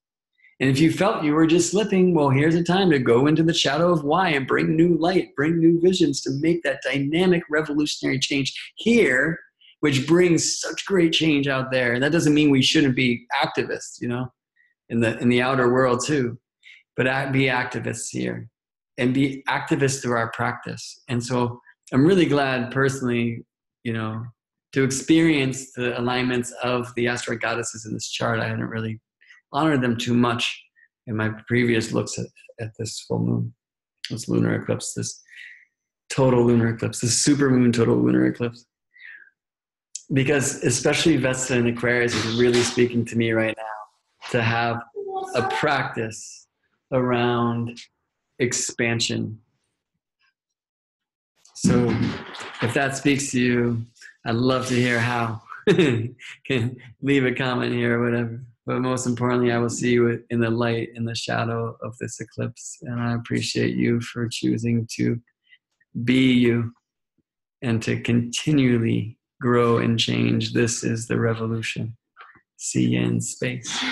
S1: And if you felt you were just slipping, well, here's a time to go into the shadow of why and bring new light, bring new visions to make that dynamic revolutionary change here, which brings such great change out there. And that doesn't mean we shouldn't be activists, in the outer world too, but be activists here and be activists through our practice. And so I'm really glad personally, to experience the alignments of the asteroid goddesses in this chart. I hadn't really honored them too much in my previous looks at this full moon, this lunar eclipse, this total lunar eclipse, this supermoon total lunar eclipse. Because especially Vesta and Aquarius is really speaking to me right now to have a practice around expansion. So if that speaks to you, I'd love to hear how. Can leave a comment here or whatever. But most importantly, I will see you in the light, in the shadow of this eclipse. And I appreciate you for choosing to be you and to continually grow and change. This is the revolution. See you in space.